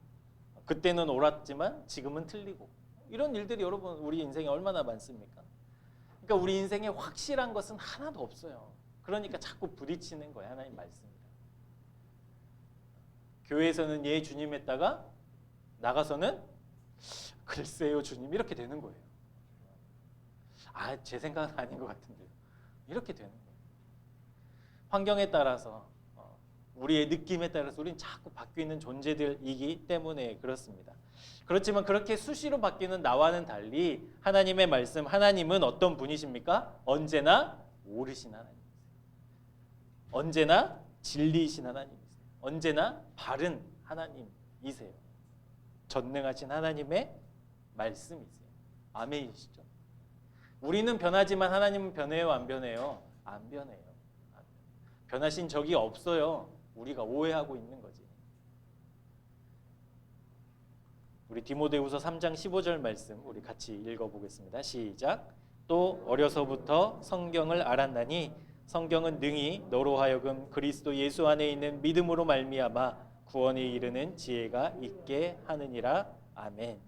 그때는 옳았지만 지금은 틀리고 이런 일들이 여러분 우리 인생에 얼마나 많습니까? 그러니까 우리 인생에 확실한 것은 하나도 없어요. 그러니까 자꾸 부딪히는 거예요. 하나님 말씀이랑. 교회에서는 예 주님 했다가 나가서는 글쎄요 주님 이렇게 되는 거예요. 제 생각은 아닌 것 같은데요. 이렇게 되는 거예요. 환경에 따라서 우리의 느낌에 따라서 우리는 자꾸 바뀌는 존재들이기 때문에 그렇습니다. 그렇지만 그렇게 수시로 바뀌는 나와는 달리 하나님의 말씀, 하나님은 어떤 분이십니까? 언제나 옳으신 하나님이세요. 언제나 진리이신 하나님이세요. 언제나 바른 하나님이세요. 전능하신 하나님의 말씀이세요. 아멘이시죠? 우리는 변하지만 하나님은 변해요, 안 변해요? 안 변해요. 변하신 적이 없어요. 우리가 오해하고 있는 거지. 우리 디모데후서 3장 15절 말씀 우리 같이 읽어보겠습니다. 시작. 또 어려서부터 성경을 알았나니 성경은 능히 너로 하여금 그리스도 예수 안에 있는 믿음으로 말미암아 구원에 이르는 지혜가 있게 하느니라. 아멘.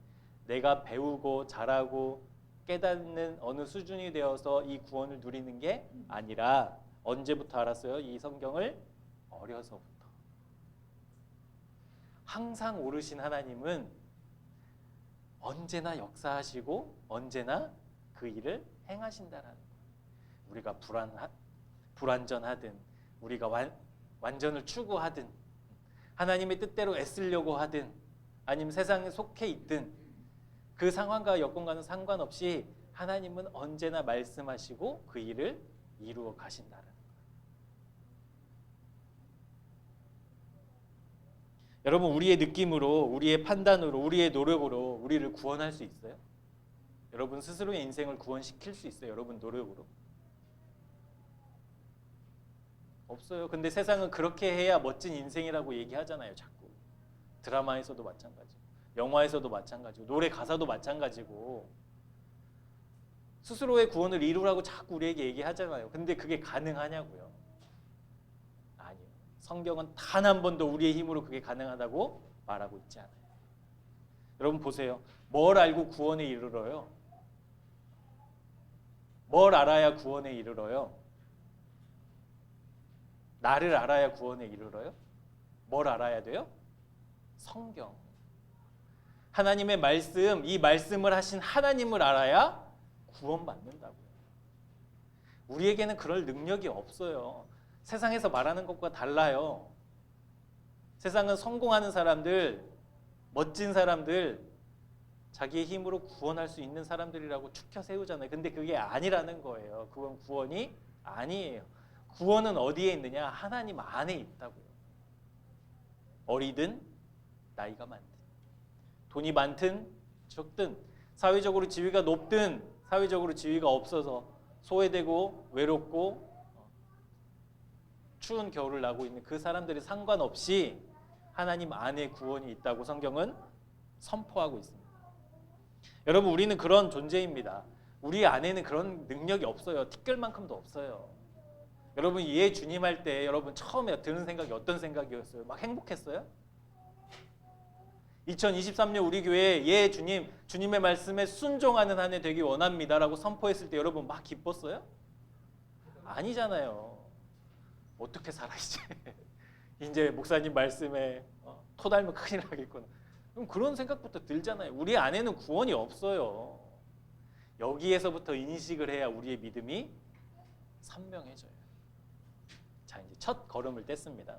내가 배우고 잘하고 깨닫는 어느 수준이 되어서 이 구원을 누리는 게 아니라 언제부터 알았어요? 이 성경을 어려서부터. 항상 오르신 하나님은 언제나 역사하시고 언제나 그 일을 행하신다라는 거예요. 우리가 불완전하든 우리가 완전을 추구하든 하나님의 뜻대로 애쓰려고 하든 아니면 세상에 속해 있든 그 상황과 여건과는 상관없이 하나님은 언제나 말씀하시고 그 일을 이루어 가신다라는 거예요. 여러분 우리의 느낌으로 우리의 판단으로 우리의 노력으로 우리를 구원할 수 있어요? 여러분 스스로의 인생을 구원시킬 수 있어요? 여러분 노력으로? 없어요. 근데 세상은 그렇게 해야 멋진 인생이라고 얘기하잖아요. 자꾸. 드라마에서도 마찬가지고 영화에서도 마찬가지고 노래 가사도 마찬가지고 스스로의 구원을 이루라고 자꾸 우리에게 얘기하잖아요. 근데 그게 가능하냐고요? 아니요. 성경은 단 한 번도 우리의 힘으로 그게 가능하다고 말하고 있지 않아요. 여러분 보세요. 뭘 알고 구원에 이르러요? 뭘 알아야 구원에 이르러요? 나를 알아야 구원에 이르러요? 뭘 알아야 돼요? 성경. 하나님의 말씀, 이 말씀을 하신 하나님을 알아야 구원받는다고요. 우리에게는 그럴 능력이 없어요. 세상에서 말하는 것과 달라요. 세상은 성공하는 사람들, 멋진 사람들, 자기의 힘으로 구원할 수 있는 사람들이라고 축혀 세우잖아요. 근데 그게 아니라는 거예요. 그건 구원이 아니에요. 구원은 어디에 있느냐? 하나님 안에 있다고요. 어리든 나이가 많든, 돈이 많든 적든, 사회적으로 지위가 높든 사회적으로 지위가 없어서 소외되고 외롭고 추운 겨울을 나고 있는 그 사람들이 상관없이 하나님 안에 구원이 있다고 성경은 선포하고 있습니다. 여러분, 우리는 그런 존재입니다. 우리 안에는 그런 능력이 없어요. 티끌만큼도 없어요. 여러분, 예 주님 할 때 여러분 처음에 드는 생각이 어떤 생각이었어요? 막 행복했어요? 2023년 우리 교회 예 주님, 주님의 말씀에 순종하는 한 해 되기 원합니다라고 선포했을 때 여러분 막 기뻤어요? 아니잖아요. 어떻게 살아 이제? 이제 목사님 말씀에 토 닮으면 큰일 나겠구나. 그럼 그런 생각부터 들잖아요. 우리 안에는 구원이 없어요. 여기에서부터 인식을 해야 우리의 믿음이 선명해져요. 자, 이제 첫 걸음을 뗐습니다.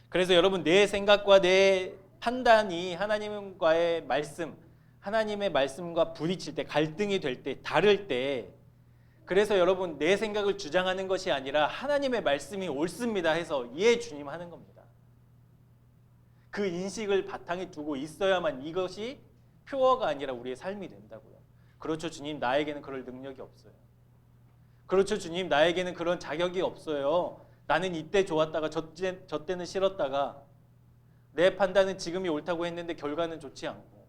그래서 여러분, 내 생각과 내 판단이 하나님과의 말씀, 하나님의 말씀과 부딪힐 때, 갈등이 될 때, 다를 때, 그래서 여러분 내 생각을 주장하는 것이 아니라 하나님의 말씀이 옳습니다 해서 예 주님 하는 겁니다. 그 인식을 바탕에 두고 있어야만 이것이 표어가 아니라 우리의 삶이 된다고요. 그렇죠 주님, 나에게는 그럴 능력이 없어요. 그렇죠 주님, 나에게는 그런 자격이 없어요. 나는 이때 좋았다가 저 때는 싫었다가, 내 판단은 지금이 옳다고 했는데 결과는 좋지 않고,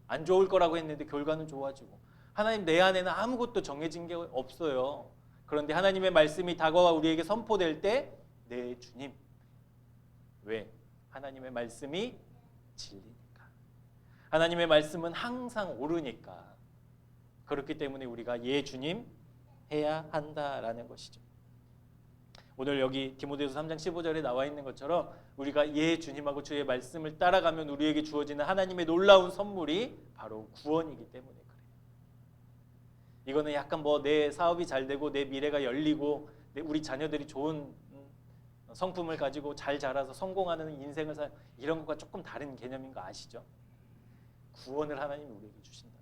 안 좋을 거라고 했는데 결과는 좋아지고, 하나님 내 안에는 아무것도 정해진 게 없어요. 그런데 하나님의 말씀이 다가와 우리에게 선포될 때 네 주님. 왜? 하나님의 말씀이 진리니까. 하나님의 말씀은 항상 옳으니까. 그렇기 때문에 우리가 예 주님 해야 한다라는 것이죠. 오늘 여기 디모데후서 3장 15절에 나와 있는 것처럼 우리가 예 주님하고 주의 말씀을 따라가면 우리에게 주어지는 하나님의 놀라운 선물이 바로 구원이기 때문에 그래요. 이거는 약간 뭐 내 사업이 잘 되고 내 미래가 열리고 우리 자녀들이 좋은 성품을 가지고 잘 자라서 성공하는 인생을 살, 이런 것과 조금 다른 개념인 거 아시죠? 구원을 하나님이 우리에게 주신다.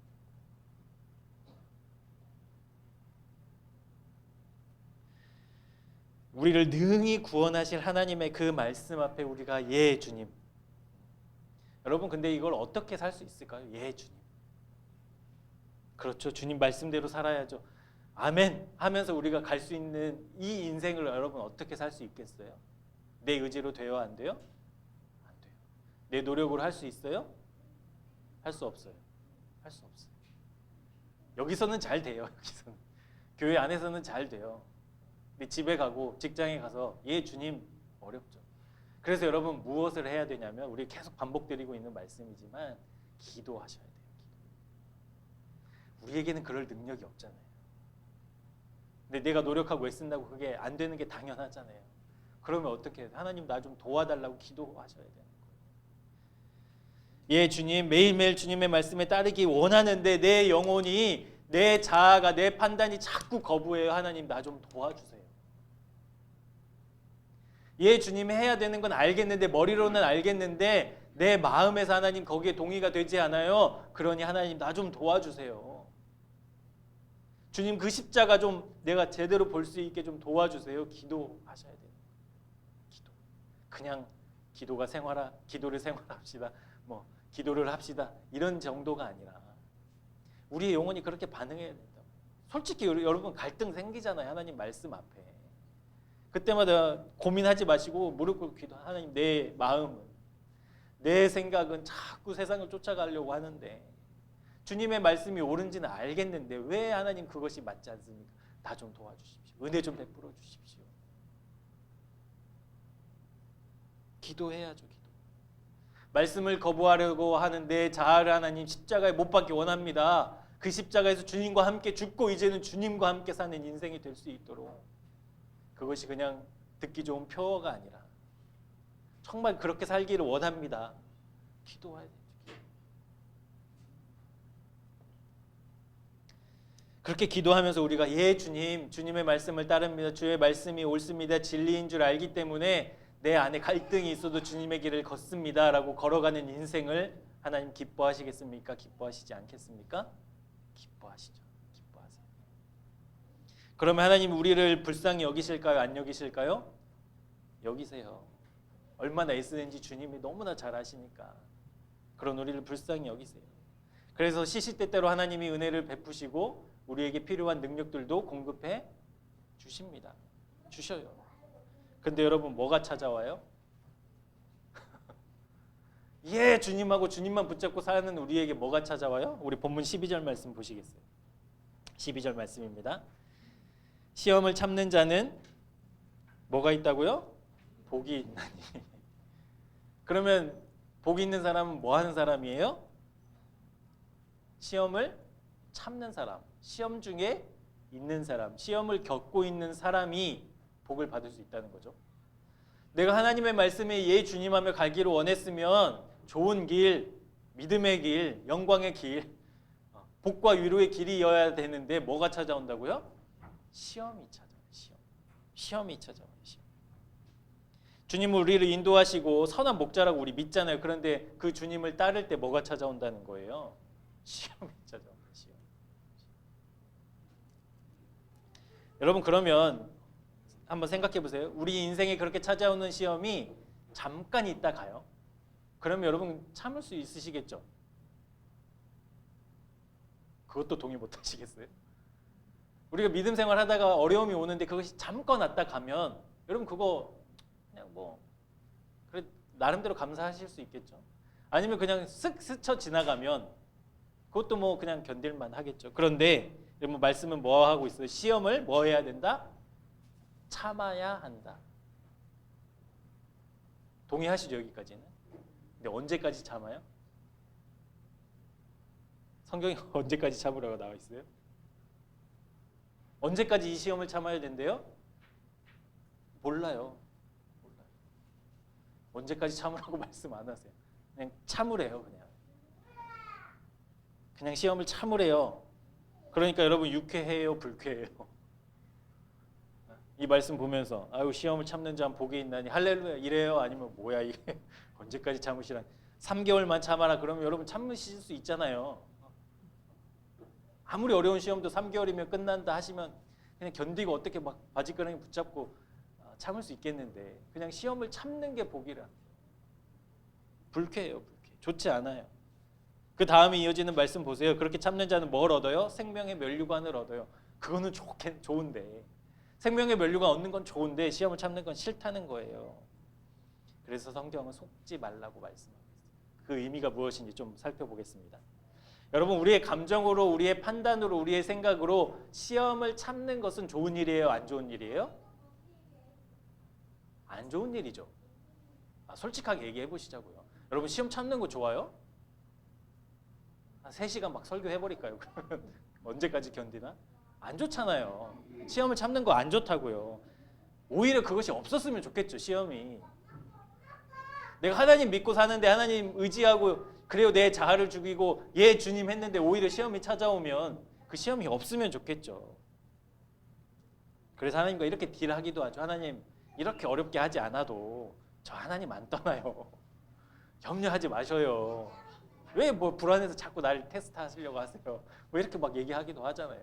우리를 능히 구원하실 하나님의 그 말씀 앞에 우리가 예 주님. 여러분, 근데 이걸 어떻게 살 수 있을까요? 예 주님. 그렇죠. 주님 말씀대로 살아야죠. 아멘 하면서 우리가 갈 수 있는 이 인생을 여러분 어떻게 살 수 있겠어요? 내 의지로 돼요? 안 돼요? 안 돼요. 내 노력으로 할 수 있어요? 할 수 없어요. 할 수 없어요. 여기서는 잘 돼요. 여기서는. 교회 안에서는 잘 돼요. 근데 집에 가고 직장에 가서 예 주님 어렵죠. 그래서 여러분 무엇을 해야 되냐면, 우리 계속 반복드리고 있는 말씀이지만 기도하셔야 돼요. 우리에게는 그럴 능력이 없잖아요. 근데 내가 노력하고 애쓴다고 그게 안 되는 게 당연하잖아요. 그러면 어떻게 해요? 하나님 나 좀 도와달라고 기도하셔야 되는 거예요. 예 주님, 매일매일 주님의 말씀에 따르기 원하는데 내 영혼이, 내 자아가, 내 판단이 자꾸 거부해요. 하나님 나 좀 도와주세요. 예 주님 해야 되는 건 알겠는데, 머리로는 알겠는데 내 마음에서 하나님 거기에 동의가 되지 않아요. 그러니 하나님 나 좀 도와주세요. 주님 그 십자가 좀 내가 제대로 볼 수 있게 좀 도와주세요. 기도하셔야 돼요. 기도. 그냥 기도를 생활합시다. 뭐 기도를 합시다. 이런 정도가 아니라 우리의 영혼이 그렇게 반응해야 된다. 솔직히 여러분 갈등 생기잖아요. 하나님 말씀 앞에. 그때마다 고민하지 마시고 무릎 꿇고 기도. 하나님 내 마음은, 내 생각은 자꾸 세상을 쫓아가려고 하는데 주님의 말씀이 옳은지는 알겠는데 왜 하나님 그것이 맞지 않습니까? 나 좀 도와주십시오. 은혜 좀 베풀어 주십시오. 기도해야죠. 기도. 말씀을 거부하려고 하는 내 자아를 하나님 십자가에 못 박기 원합니다. 그 십자가에서 주님과 함께 죽고 이제는 주님과 함께 사는 인생이 될 수 있도록, 그것이 그냥 듣기 좋은 표어가 아니라 정말 그렇게 살기를 원합니다. 기도해야 돼요. 그렇게 기도하면서 우리가 예 주님, 주님의 말씀을 따릅니다. 주의 말씀이 옳습니다. 진리인 줄 알기 때문에 내 안에 갈등이 있어도 주님의 길을 걷습니다 라고 걸어가는 인생을 하나님 기뻐하시겠습니까? 기뻐하시지 않겠습니까? 기뻐하시죠. 기뻐하세요. 그러면 하나님 우리를 불쌍히 여기실까요? 안 여기실까요? 여기세요. 얼마나 애쓰는지 주님이 너무나 잘 아시니까 그런 우리를 불쌍히 여기세요. 그래서 시시때때로 하나님이 은혜를 베푸시고 우리에게 필요한 능력들도 공급해 주십니다. 주셔요. 근데 여러분 뭐가 찾아와요? 예, 주님하고 주님만 붙잡고 사는 우리에게 뭐가 찾아와요? 우리 본문 12절 말씀 보시겠어요? 12절 말씀입니다. 시험을 참는 자는 뭐가 있다고요? 복이 있나니. 그러면 복 있는 사람은 뭐 하는 사람이에요? 시험을 참는 사람, 시험 중에 있는 사람, 시험을 겪고 있는 사람이 복을 받을 수 있다는 거죠. 내가 하나님의 말씀에 예 주님하며 가기를 원했으면 좋은 길, 믿음의 길, 영광의 길, 복과 위로의 길이어야 되는데 뭐가 찾아온다고요? 시험이 찾아와요. 시험이 찾아와요. 시험. 주님은 우리를 인도하시고 선한 목자라고 우리 믿잖아요. 그런데 그 주님을 따를 때 뭐가 찾아온다는 거예요? 시험이 찾아옵니다. 시험. 여러분 그러면 한번 생각해 보세요. 우리 인생에 그렇게 찾아오는 시험이 잠깐 있다 가요. 그러면 여러분 참을 수 있으시겠죠? 그것도 동의 못 하시겠어요? 우리가 믿음 생활 하다가 어려움이 오는데 그것이 잠깐 왔다 가면 여러분 그거 그냥 뭐 그래 나름대로 감사하실 수 있겠죠. 아니면 그냥 쓱 스쳐 지나가면 그것도 뭐 그냥 견딜만 하겠죠. 그런데 여러분 말씀은 뭐 하고 있어요? 시험을 뭐 해야 된다? 참아야 한다. 동의하시죠 여기까지는? 근데 언제까지 참아요? 성경에 언제까지 참으라고 나와 있어요? 언제까지 이 시험을 참아야 된대요? 몰라요. 언제까지 참으라고 말씀 안 하세요. 그냥 참으래요. 그냥 시험을 참으래요. 그러니까 여러분 유쾌해요, 불쾌해요? 이 말씀 보면서 아유 시험을 참는 자는 복이 있나니 할렐루야 이래요? 아니면 뭐야 이게 언제까지 참으시라 3개월만 참아라 그러면 여러분 참으실 수 있잖아요. 아무리 어려운 시험도 3개월이면 끝난다 하시면 그냥 견디고 어떻게 막 바지가랑이 붙잡고 참을 수 있겠는데 그냥 시험을 참는 게 복이라. 불쾌해요. 불쾌. 좋지 않아요. 그 다음에 이어지는 말씀 보세요. 그렇게 참는 자는 뭘 얻어요? 생명의 면류관을 얻어요. 그거는 좋은데 생명의 면류관 얻는 건 좋은데 시험을 참는 건 싫다는 거예요. 그래서 성경은 속지 말라고 말씀하고 있어요. 그 의미가 무엇인지 좀 살펴보겠습니다. 여러분 우리의 감정으로 우리의 판단으로 우리의 생각으로 시험을 참는 것은 좋은 일이에요? 안 좋은 일이에요? 안 좋은 일이죠. 솔직하게 얘기해 보시자고요. 여러분 시험 참는 거 좋아요? 3시간 막 설교해버릴까요? 언제까지 견디나? 안 좋잖아요. 시험을 참는 거 안 좋다고요. 오히려 그것이 없었으면 좋겠죠. 시험이. 내가 하나님 믿고 사는데 하나님 의지하고 그래요 내 자아를 죽이고 예 주님 했는데 오히려 시험이 찾아오면 그 시험이 없으면 좋겠죠. 그래서 하나님과 이렇게 딜하기도 하죠. 하나님 이렇게 어렵게 하지 않아도 저 하나님 안 떠나요. 염려하지 마셔요. 왜 뭐 불안해서 자꾸 날 테스트 하시려고 하세요. 왜 이렇게 막 얘기하기도 하잖아요.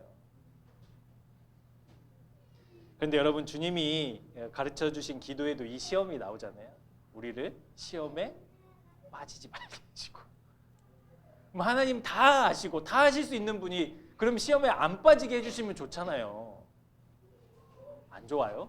그런데 여러분 주님이 가르쳐 주신 기도에도 이 시험이 나오잖아요. 우리를 시험에 빠지지 말게 해주시고 하나님 다 아시고 다 하실 수 있는 분이 그럼 시험에 안 빠지게 해주시면 좋잖아요. 안 좋아요?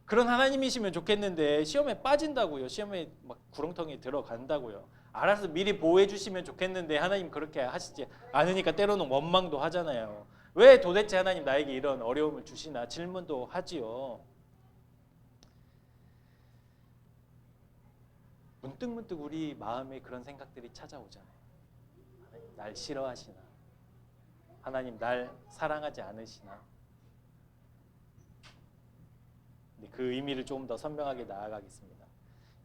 그런 하나님이시면 좋겠는데 시험에 빠진다고요. 시험에 막 구렁텅이에 들어간다고요. 알아서 미리 보호해 주시면 좋겠는데 하나님 그렇게 하시지 않으니까 때로는 원망도 하잖아요. 왜 도대체 하나님 나에게 이런 어려움을 주시나 질문도 하지요. 문득문득 우리 마음에 그런 생각들이 찾아오잖아요. 하나님 날 싫어하시나? 하나님 날 사랑하지 않으시나? 근데 그 의미를 조금 더 선명하게 나아가겠습니다.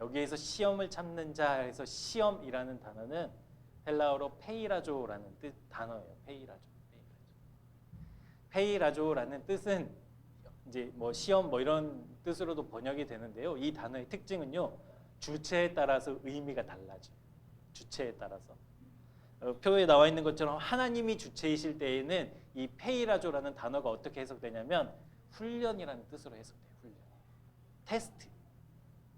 여기에서 시험을 참는 자에서 시험이라는 단어는 헬라어로 페이라조라는 단어예요. 페이라조. 페이라조라는 뜻은 이제 뭐 시험 뭐 이런 뜻으로도 번역이 되는데요. 이 단어의 특징은요, 주체에 따라서 의미가 달라져요. 주체에 따라서. 표에 나와 있는 것처럼 하나님이 주체이실 때에는 이 페이라조라는 단어가 어떻게 해석되냐면 훈련이라는 뜻으로 해석돼요. 훈련. 테스트.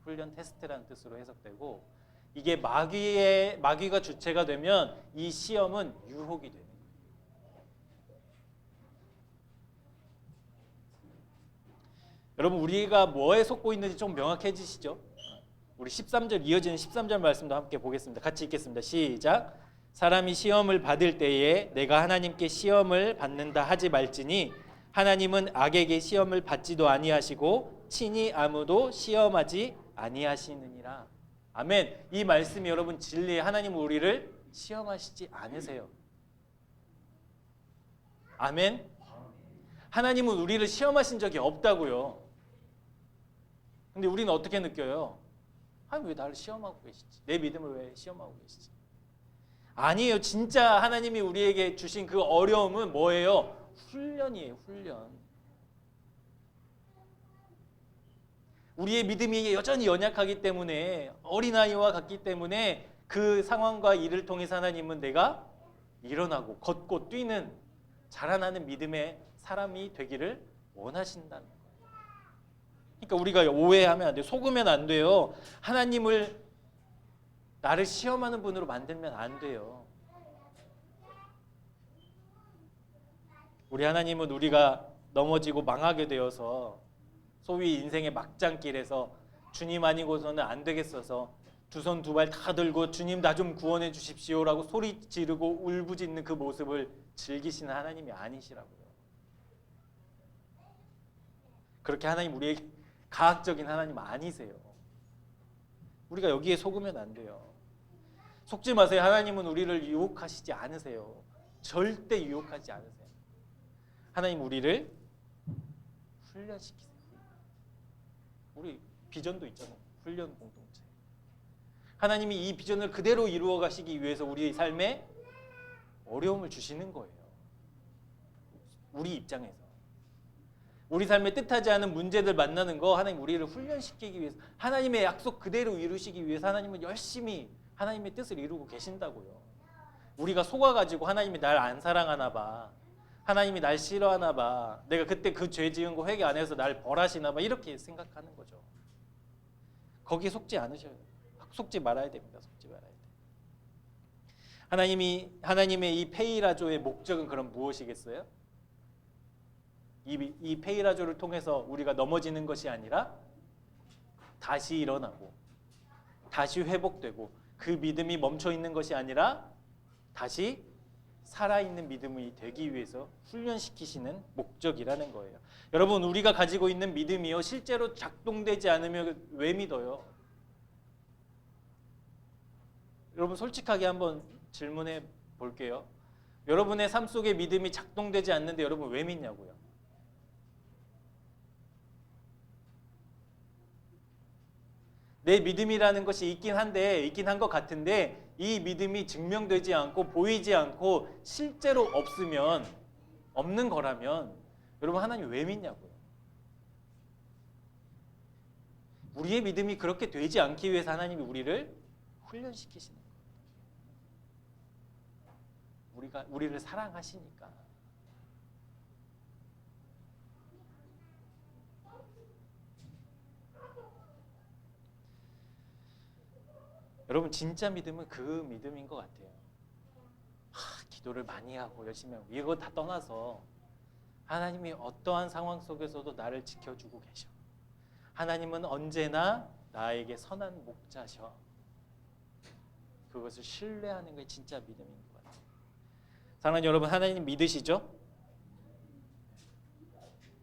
훈련 테스트라는 뜻으로 해석되고, 이게 마귀가 주체가 되면 이 시험은 유혹이 되는 거예요. 여러분, 우리가 뭐에 속고 있는지 좀 명확해지시죠? 우리 13절 이어지는 13절 말씀도 함께 보겠습니다. 같이 읽겠습니다. 시작. 사람이 시험을 받을 때에 내가 하나님께 시험을 받는다 하지 말지니 하나님은 악에게 시험을 받지도 아니하시고 친히 아무도 시험하지 아니하시느니라. 아멘. 이 말씀이 여러분 진리에 하나님은 우리를 시험하시지 않으세요. 아멘. 하나님은 우리를 시험하신 적이 없다고요. 근데 우리는 어떻게 느껴요? 하나님 왜 나를 시험하고 계시지? 내 믿음을 왜 시험하고 계시지? 아니에요. 진짜 하나님이 우리에게 주신 그 어려움은 뭐예요? 훈련이에요. 훈련. 우리의 믿음이 여전히 연약하기 때문에, 어린아이와 같기 때문에 그 상황과 일을 통해서 하나님은 내가 일어나고 걷고 뛰는 자라나는 믿음의 사람이 되기를 원하신다는 거예요. 그러니까 우리가 오해하면 안 돼요. 속으면 안 돼요. 하나님을 나를 시험하는 분으로 만들면 안 돼요. 우리 하나님은 우리가 넘어지고 망하게 되어서 소위 인생의 막장길에서 주님 아니고서는 안 되겠어서 두 손 두 발 다 들고 주님 나 좀 구원해 주십시오라고 소리 지르고 울부짖는 그 모습을 즐기시는 하나님이 아니시라고요. 그렇게 하나님 우리에게 가학적인 하나님 아니세요. 우리가 여기에 속으면 안 돼요. 속지 마세요. 하나님은 우리를 유혹하시지 않으세요. 절대 유혹하지 않으세요. 하나님 우리를 훈련시키세요. 우리 비전도 있잖아요. 훈련 공동체. 하나님이 이 비전을 그대로 이루어 가시기 위해서 우리의 삶에 어려움을 주시는 거예요. 우리 입장에서. 우리 삶에 뜻하지 않은 문제들 만나는 거 하나님 우리를 훈련시키기 위해서, 하나님의 약속 그대로 이루시기 위해서 하나님은 열심히 하나님의 뜻을 이루고 계신다고요. 우리가 속아가지고 하나님이 날 안 사랑하나 봐, 하나님이 날 싫어하나 봐, 내가 그때 그 죄 지은 거 회개 안 해서 날 벌하시나 봐, 이렇게 생각하는 거죠. 거기에 속지 않으셔요. 속지 말아야 됩니다. 속지 말아야 돼요. 하나님의 이 페이라조의 목적은 그럼 무엇이겠어요? 이 페이라조를 통해서 우리가 넘어지는 것이 아니라 다시 일어나고 다시 회복되고, 그 믿음이 멈춰 있는 것이 아니라 다시 살아있는 믿음이 되기 위해서 훈련시키시는 목적이라는 거예요. 여러분, 우리가 가지고 있는 믿음이요, 실제로 작동되지 않으면 왜 믿어요? 여러분 솔직하게 한번 질문해 볼게요. 여러분의 삶 속에 믿음이 작동되지 않는데 여러분 왜 믿냐고요? 내 믿음이라는 것이 있긴 한 것 같은데 이 믿음이 증명되지 않고 보이지 않고 실제로 없는 거라면 여러분 하나님 왜 믿냐고요? 우리의 믿음이 그렇게 되지 않기 위해서 하나님이 우리를 훈련시키시는 거예요. 우리를 사랑하시니까. 여러분 진짜 믿음은 그 믿음인 것 같아요. 기도를 많이 하고 열심히 하고 이거 다 떠나서 하나님이 어떠한 상황 속에서도 나를 지켜주고 계셔. 하나님은 언제나 나에게 선한 목자셔. 그것을 신뢰하는 게 진짜 믿음인 것 같아요. 사랑하는 여러분, 하나님 믿으시죠?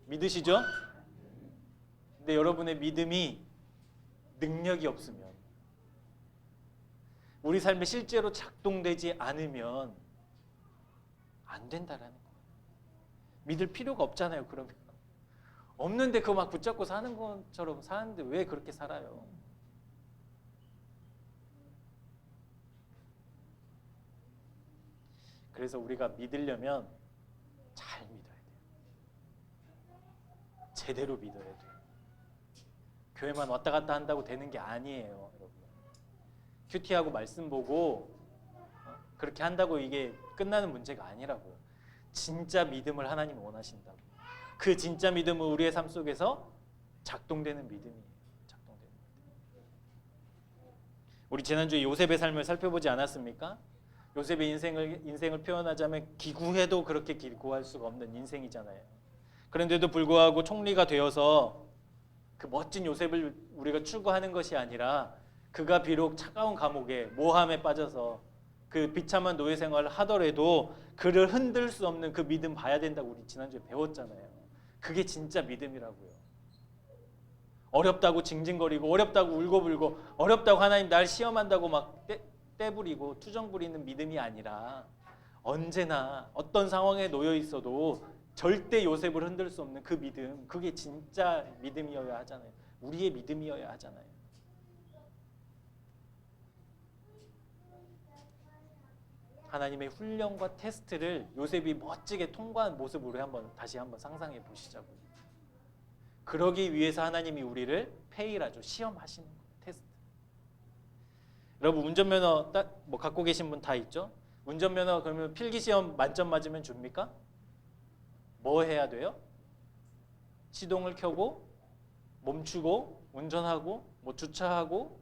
믿으시죠? 근데 여러분의 믿음이 능력이 없으면, 우리 삶에 실제로 작동되지 않으면 안 된다라는 거예요. 믿을 필요가 없잖아요. 그러면 없는데 그거 막 붙잡고 사는 것처럼 사는데 왜 그렇게 살아요? 그래서 우리가 믿으려면 잘 믿어야 돼요. 제대로 믿어야 돼요. 교회만 왔다 갔다 한다고 되는 게 아니에요, 여러분. 큐티하고 말씀 보고 그렇게 한다고 이게 끝나는 문제가 아니라고요. 진짜 믿음을 하나님이 원하신다고. 그 진짜 믿음은 우리의 삶 속에서 작동되는 믿음이에요. 작동되는 믿음. 우리 지난주에 요셉의 삶을 살펴보지 않았습니까? 요셉의 인생을 표현하자면 기구해도 그렇게 기구할 수가 없는 인생이잖아요. 그런데도 불구하고 총리가 되어서 그 멋진 요셉을 우리가 추구하는 것이 아니라 그가 비록 차가운 감옥에 모함에 빠져서 그 비참한 노예 생활을 하더라도 그를 흔들 수 없는 그 믿음 봐야 된다고 우리 지난주에 배웠잖아요. 그게 진짜 믿음이라고요. 어렵다고 징징거리고 어렵다고 울고불고 어렵다고 하나님 날 시험한다고 막 떼부리고 투정 부리는 믿음이 아니라 언제나 어떤 상황에 놓여 있어도 절대 요셉을 흔들 수 없는 그 믿음, 그게 진짜 믿음이어야 하잖아요. 우리의 믿음이어야 하잖아요. 하나님의 훈련과 테스트를 요셉이 멋지게 통과한 모습으로 다시 한번 상상해 보시자고요. 그러기 위해서 하나님이 우리를 페이라죠. 시험하시는 거예요. 테스트. 여러분 운전면허 뭐 갖고 계신 분 다 있죠? 운전면허 그러면 필기시험 만점 맞으면 줍니까? 뭐 해야 돼요? 시동을 켜고 멈추고 운전하고 뭐 주차하고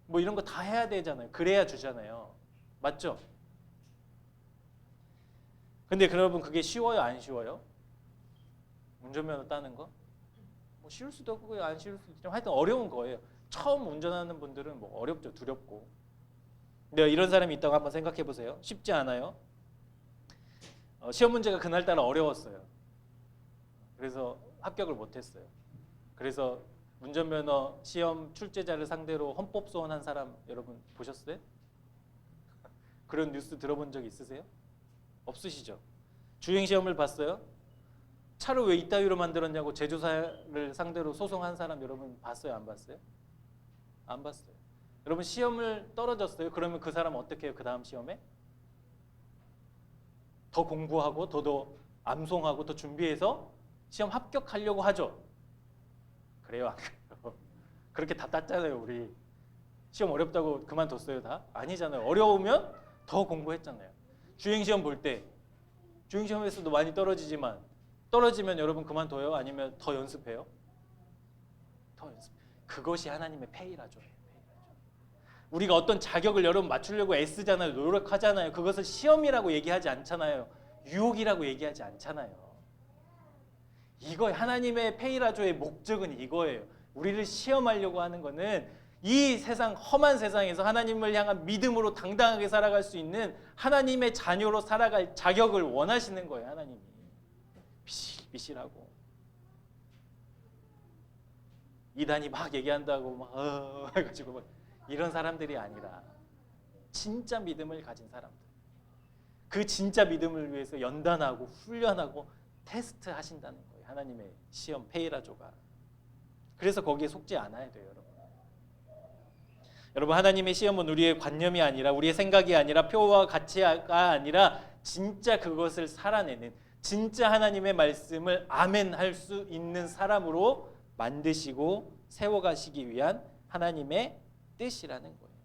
뭐 이런 거 다 해야 되잖아요. 그래야 주잖아요. 맞죠? 근데 여러분 그게 쉬워요? 안 쉬워요? 운전면허 따는 거? 뭐 쉬울 수도 없고 안 쉬울 수도 있지만 하여튼 어려운 거예요. 처음 운전하는 분들은 뭐 어렵죠. 두렵고. 근데 이런 사람이 있다고 한번 생각해 보세요. 쉽지 않아요. 시험 문제가 그날따라 어려웠어요. 그래서 합격을 못했어요. 그래서 운전면허 시험 출제자를 상대로 헌법 소원한 사람 여러분 보셨어요? 그런 뉴스 들어본 적 있으세요? 없으시죠? 주행시험을 봤어요? 차를 왜 이따위로 만들었냐고 제조사를 상대로 소송한 사람 여러분 봤어요? 안 봤어요? 안 봤어요. 여러분 시험을 떨어졌어요? 그러면 그 사람 어떻게 해요? 그 다음 시험에? 더 공부하고 더 암송하고 더 준비해서 시험 합격하려고 하죠? 그래요? 안 그래요? 그렇게 다 땄잖아요. 우리 시험 어렵다고 그만뒀어요 다? 아니잖아요. 어려우면 더 공부했잖아요. 주행시험 볼 때 주행시험에서도 많이 떨어지지만 떨어지면 여러분 그만둬요? 아니면 더 연습해요? 더 연습. 그것이 하나님의 페이라죠. 우리가 어떤 자격을 여러분 맞추려고 애쓰잖아요. 노력하잖아요. 그것을 시험이라고 얘기하지 않잖아요. 유혹이라고 얘기하지 않잖아요. 이거 하나님의 페이라조의 목적은 이거예요. 우리를 시험하려고 하는 거는 이 세상 험한 세상에서 하나님을 향한 믿음으로 당당하게 살아갈 수 있는 하나님의 자녀로 살아갈 자격을 원하시는 거예요. 하나님이 비실비실하고 이단이 막 얘기한다고 막 해가지고 막 이런 사람들이 아니라 진짜 믿음을 가진 사람들, 그 진짜 믿음을 위해서 연단하고 훈련하고 테스트 하신다는 거예요. 하나님의 시험 페이라조가. 그래서 거기에 속지 않아야 돼요, 여러분. 여러분 하나님의 시험은 우리의 관념이 아니라 우리의 생각이 아니라 표와 가치가 아니라 진짜 그것을 살아내는 진짜 하나님의 말씀을 아멘 할 수 있는 사람으로 만드시고 세워가시기 위한 하나님의 뜻이라는 거예요.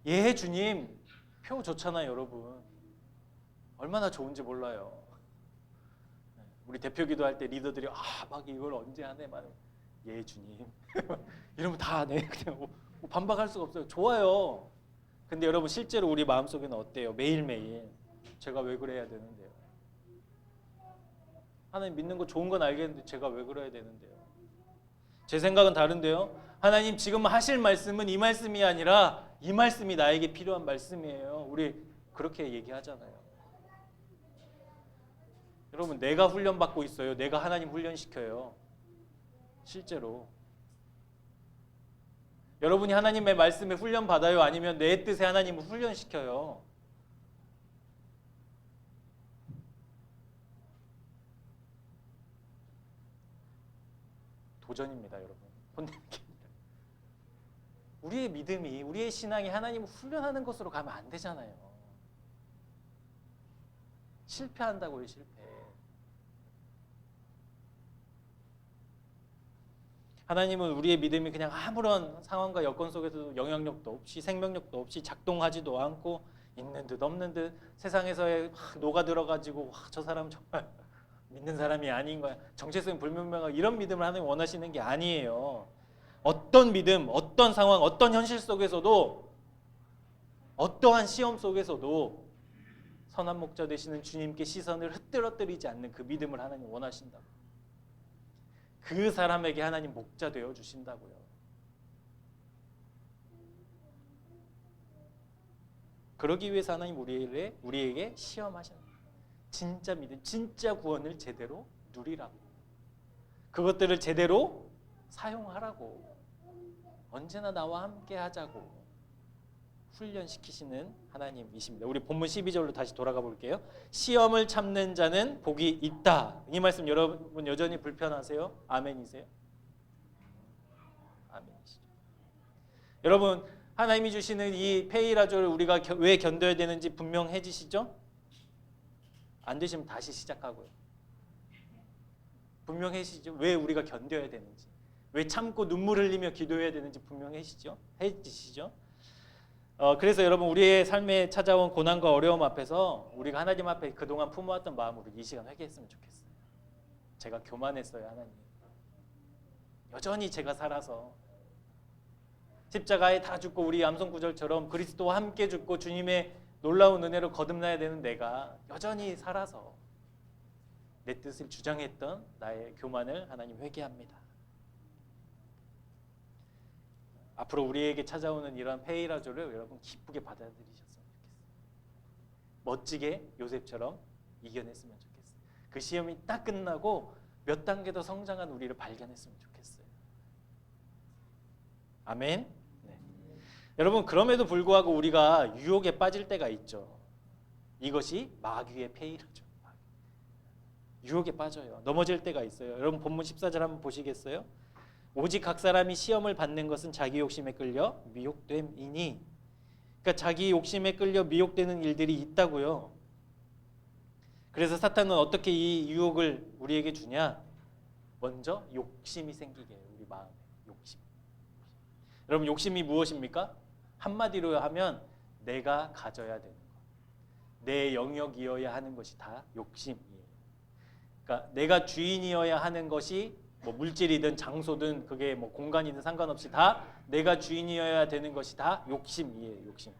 예 주님 표 좋잖아요 여러분. 얼마나 좋은지 몰라요. 우리 대표 기도할 때 리더들이 막 이걸 언제 하네 막 예 주님 이러면 다 하네. 그냥 뭐 반박할 수가 없어요. 좋아요. 근데 여러분 실제로 우리 마음속에는 어때요? 매일매일 제가 왜 그래야 되는데요? 하나님 믿는 거 좋은 건 알겠는데 제가 왜 그래야 되는데요? 제 생각은 다른데요. 하나님 지금 하실 말씀은 이 말씀이 아니라 이 말씀이 나에게 필요한 말씀이에요. 우리 그렇게 얘기하잖아요. 여러분 내가 훈련받고 있어요. 내가 하나님 훈련시켜요. 실제로 여러분이 하나님의 말씀에 훈련받아요? 아니면 내 뜻에 하나님을 훈련시켜요? 도전입니다 여러분. 혼내기입니다. 우리의 믿음이 우리의 신앙이 하나님을 훈련하는 것으로 가면 안 되잖아요. 실패한다고요. 실패. 하나님은 우리의 믿음이 그냥 아무런 상황과 여건 속에서도 영향력도 없이 생명력도 없이 작동하지도 않고 있는 듯 없는 듯 세상에서의 녹아 들어가지고 저 사람 정말 믿는 사람이 아닌 거야. 정체성이 불분명하고 이런 믿음을 하나님 원하시는 게 아니에요. 어떤 믿음, 어떤 상황, 어떤 현실 속에서도 어떠한 시험 속에서도 선한 목자 되시는 주님께 시선을 흩뜨러뜨리지 않는 그 믿음을 하나님 원하신다고. 그 사람에게 하나님 목자 되어 주신다고요. 그러기 위해서 하나님 우리에게 시험하셨습니다. 진짜 믿음, 진짜 구원을 제대로 누리라고. 그것들을 제대로 사용하라고. 언제나 나와 함께 하자고 훈련시키시는 하나님이십니다. 우리 본문 12절로 다시 돌아가 볼게요. 시험을 참는 자는 복이 있다. 이 말씀 여러분 여전히 불편하세요? 아멘이세요? 아멘이시죠. 여러분 하나님이 주시는 이 페이라조를 우리가 왜 견뎌야 되는지 분명해지시죠? 안 되시면 다시 시작하고요. 분명해지시죠? 왜 우리가 견뎌야 되는지, 왜 참고 눈물 흘리며 기도해야 되는지 분명해지시죠? 해지시죠? 그래서 여러분 우리의 삶에 찾아온 고난과 어려움 앞에서 우리가 하나님 앞에 그동안 품어왔던 마음으로 이 시간 회개했으면 좋겠어요. 제가 교만했어요. 하나님 여전히 제가 살아서 십자가에 다 죽고 우리 암송 구절처럼 그리스도와 함께 죽고 주님의 놀라운 은혜로 거듭나야 되는 내가 여전히 살아서 내 뜻을 주장했던 나의 교만을 하나님 회개합니다. 앞으로 우리에게 찾아오는 이러한 페이라조를 여러분 기쁘게 받아들이셨으면 좋겠어요. 멋지게 요셉처럼 이겨냈으면 좋겠어요. 그 시험이 딱 끝나고 몇 단계 더 성장한 우리를 발견했으면 좋겠어요. 아멘. 네. 여러분 그럼에도 불구하고 우리가 유혹에 빠질 때가 있죠. 이것이 마귀의 페이라죠. 유혹에 빠져요. 넘어질 때가 있어요. 여러분 본문 14절 한번 보시겠어요? 오직 각 사람이 시험을 받는 것은 자기 욕심에 끌려 미혹됨이니. 그러니까 자기 욕심에 끌려 미혹되는 일들이 있다고요. 그래서 사탄은 어떻게 이 유혹을 우리에게 주냐? 먼저 욕심이 생기게 해요. 우리 마음에 욕심. 여러분 욕심이 무엇입니까? 한마디로 하면 내가 가져야 되는 것, 내 영역이어야 하는 것이 다 욕심이에요. 그러니까 내가 주인이어야 하는 것이 뭐 물질이든 장소든 그게 뭐 공간이든 상관없이 다 내가 주인이어야 되는 것이 다 욕심이에요. 욕심.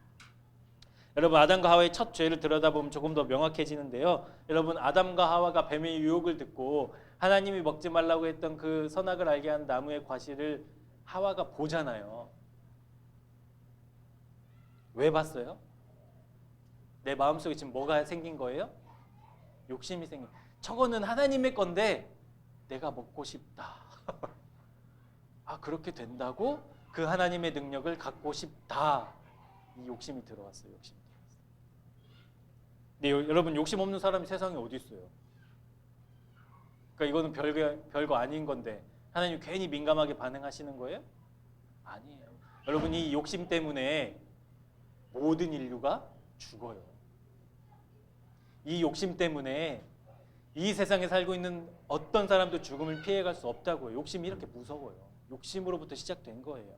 여러분 아담과 하와의 첫 죄를 들여다보면 조금 더 명확해지는데요. 여러분 아담과 하와가 뱀의 유혹을 듣고 하나님이 먹지 말라고 했던 그 선악을 알게 하는 나무의 과실을 하와가 보잖아요. 왜 봤어요? 내 마음속에 지금 뭐가 생긴 거예요? 욕심이 생긴. 저거는 하나님의 건데 내가 먹고 싶다. 아 그렇게 된다고? 그 하나님의 능력을 갖고 싶다. 이 욕심이 들어왔어요. 욕심이 들어왔어요. 근데 여러분 욕심 없는 사람이 세상에 어디 있어요? 그러니까 이거는 별거 아닌 건데 하나님 괜히 민감하게 반응하시는 거예요? 아니에요. 여러분 이 욕심 때문에 모든 인류가 죽어요. 이 욕심 때문에 이 세상에 살고 있는 어떤 사람도 죽음을 피해갈 수 없다고요. 욕심이 이렇게 무서워요. 욕심으로부터 시작된 거예요.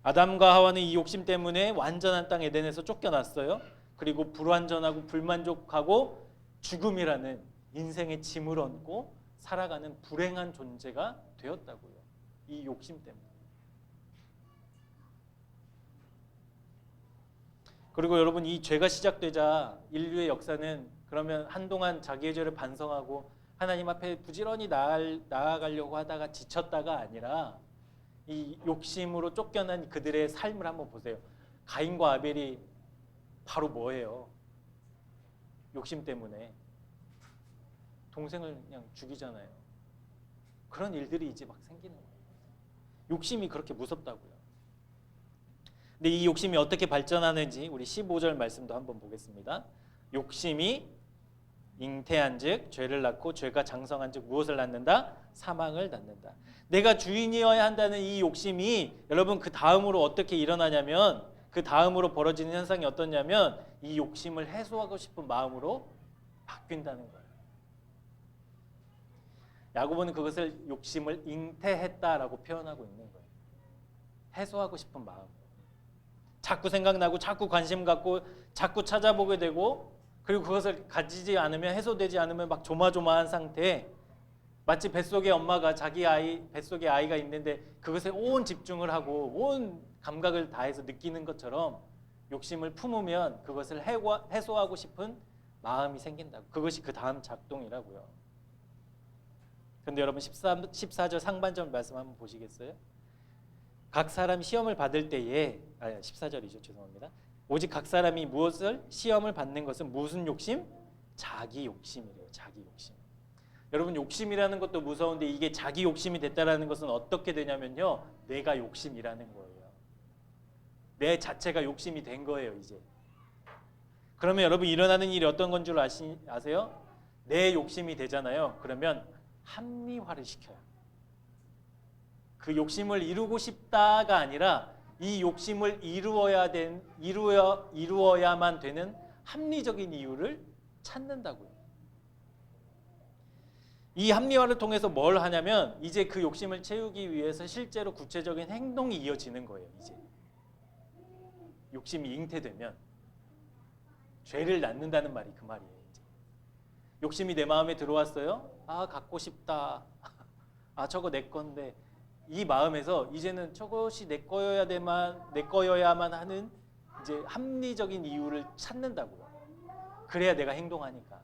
아담과 하와는 이 욕심 때문에 완전한 땅 에덴에서 쫓겨났어요. 그리고 불완전하고 불만족하고 죽음이라는 인생의 짐을 얹고 살아가는 불행한 존재가 되었다고요. 이 욕심 때문에. 그리고 여러분 이 죄가 시작되자 인류의 역사는 그러면 한동안 자기의 죄를 반성하고 하나님 앞에 부지런히 나아가려고 하다가 지쳤다가 아니라 이 욕심으로 쫓겨난 그들의 삶을 한번 보세요. 가인과 아벨이 바로 뭐예요? 욕심 때문에 동생을 그냥 죽이잖아요. 그런 일들이 이제 막 생기는 거예요. 욕심이 그렇게 무섭다고요. 근데 이 욕심이 어떻게 발전하는지 우리 15절 말씀도 한번 보겠습니다. 욕심이 잉태한즉 죄를 낳고 죄가 장성한즉 무엇을 낳는다? 사망을 낳는다. 내가 주인이어야 한다는 이 욕심이 여러분 그 다음으로 어떻게 일어나냐면 그 다음으로 벌어지는 현상이 어떠냐면 이 욕심을 해소하고 싶은 마음으로 바뀐다는 거예요. 야고보는 그것을 욕심을 잉태했다라고 표현하고 있는 거예요. 해소하고 싶은 마음. 자꾸 생각나고 자꾸 관심 갖고 자꾸 찾아보게 되고, 그리고 그것을 가지지 않으면, 해소되지 않으면 막 조마조마한 상태. 마치 뱃속에 엄마가 자기 아이, 뱃속에 아이가 있는데 그것에 온 집중을 하고 온 감각을 다해서 느끼는 것처럼 욕심을 품으면 그것을 해소하고 싶은 마음이 생긴다고. 그것이 그 다음 작동이라고요. 근데 여러분 14절 상반절 말씀 한번 보시겠어요? 각 사람이 시험을 받을 때에 14절이죠. 죄송합니다. 오직 각 사람이 무엇을 시험을 받는 것은 무슨 욕심? 자기 욕심이래요. 자기 욕심. 여러분 욕심이라는 것도 무서운데 이게 자기 욕심이 됐다라는 것은 어떻게 되냐면요. 내가 욕심이라는 거예요. 내 자체가 욕심이 된 거예요. 이제. 그러면 여러분 일어나는 일이 어떤 건 줄 아세요? 내 욕심이 되잖아요. 그러면 합리화를 시켜요. 그 욕심을 이루고 싶다가 아니라 이 욕심을 이루어야만 되는 합리적인 이유를 찾는다고요. 이 합리화를 통해서 뭘 하냐면 이제 그 욕심을 채우기 위해서 실제로 구체적인 행동이 이어지는 거예요. 이제 욕심이 잉태되면 죄를 낳는다는 말이 그 말이에요. 이제. 욕심이 내 마음에 들어왔어요. 아, 갖고 싶다. 아, 저거 내 건데. 이 마음에서 이제는 저것이 내 거여야만 하는 이제 합리적인 이유를 찾는다고요. 그래야 내가 행동하니까.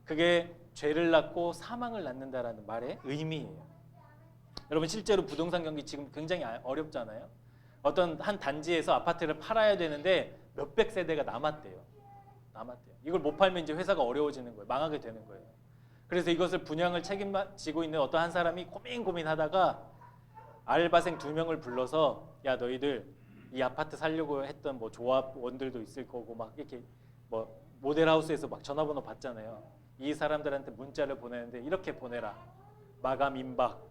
그게 죄를 낳고 사망을 낳는다라는 말의 의미예요. 여러분 실제로 부동산 경기 지금 굉장히 어렵잖아요. 어떤 한 단지에서 아파트를 팔아야 되는데 몇백 세대가 남았대요. 이걸 못 팔면 이제 회사가 어려워지는 거예요. 망하게 되는 거예요. 그래서 이것을 분양을 책임지고 있는 어떤 한 사람이 고민하다가 알바생 2명을 불러서 야 너희들 이 아파트 살려고 했던 뭐 조합원들도 있을 거고 막 이렇게 뭐 모델하우스에서 막 전화번호 받잖아요. 이 사람들한테 문자를 보내는데 이렇게 보내라. 마감 임박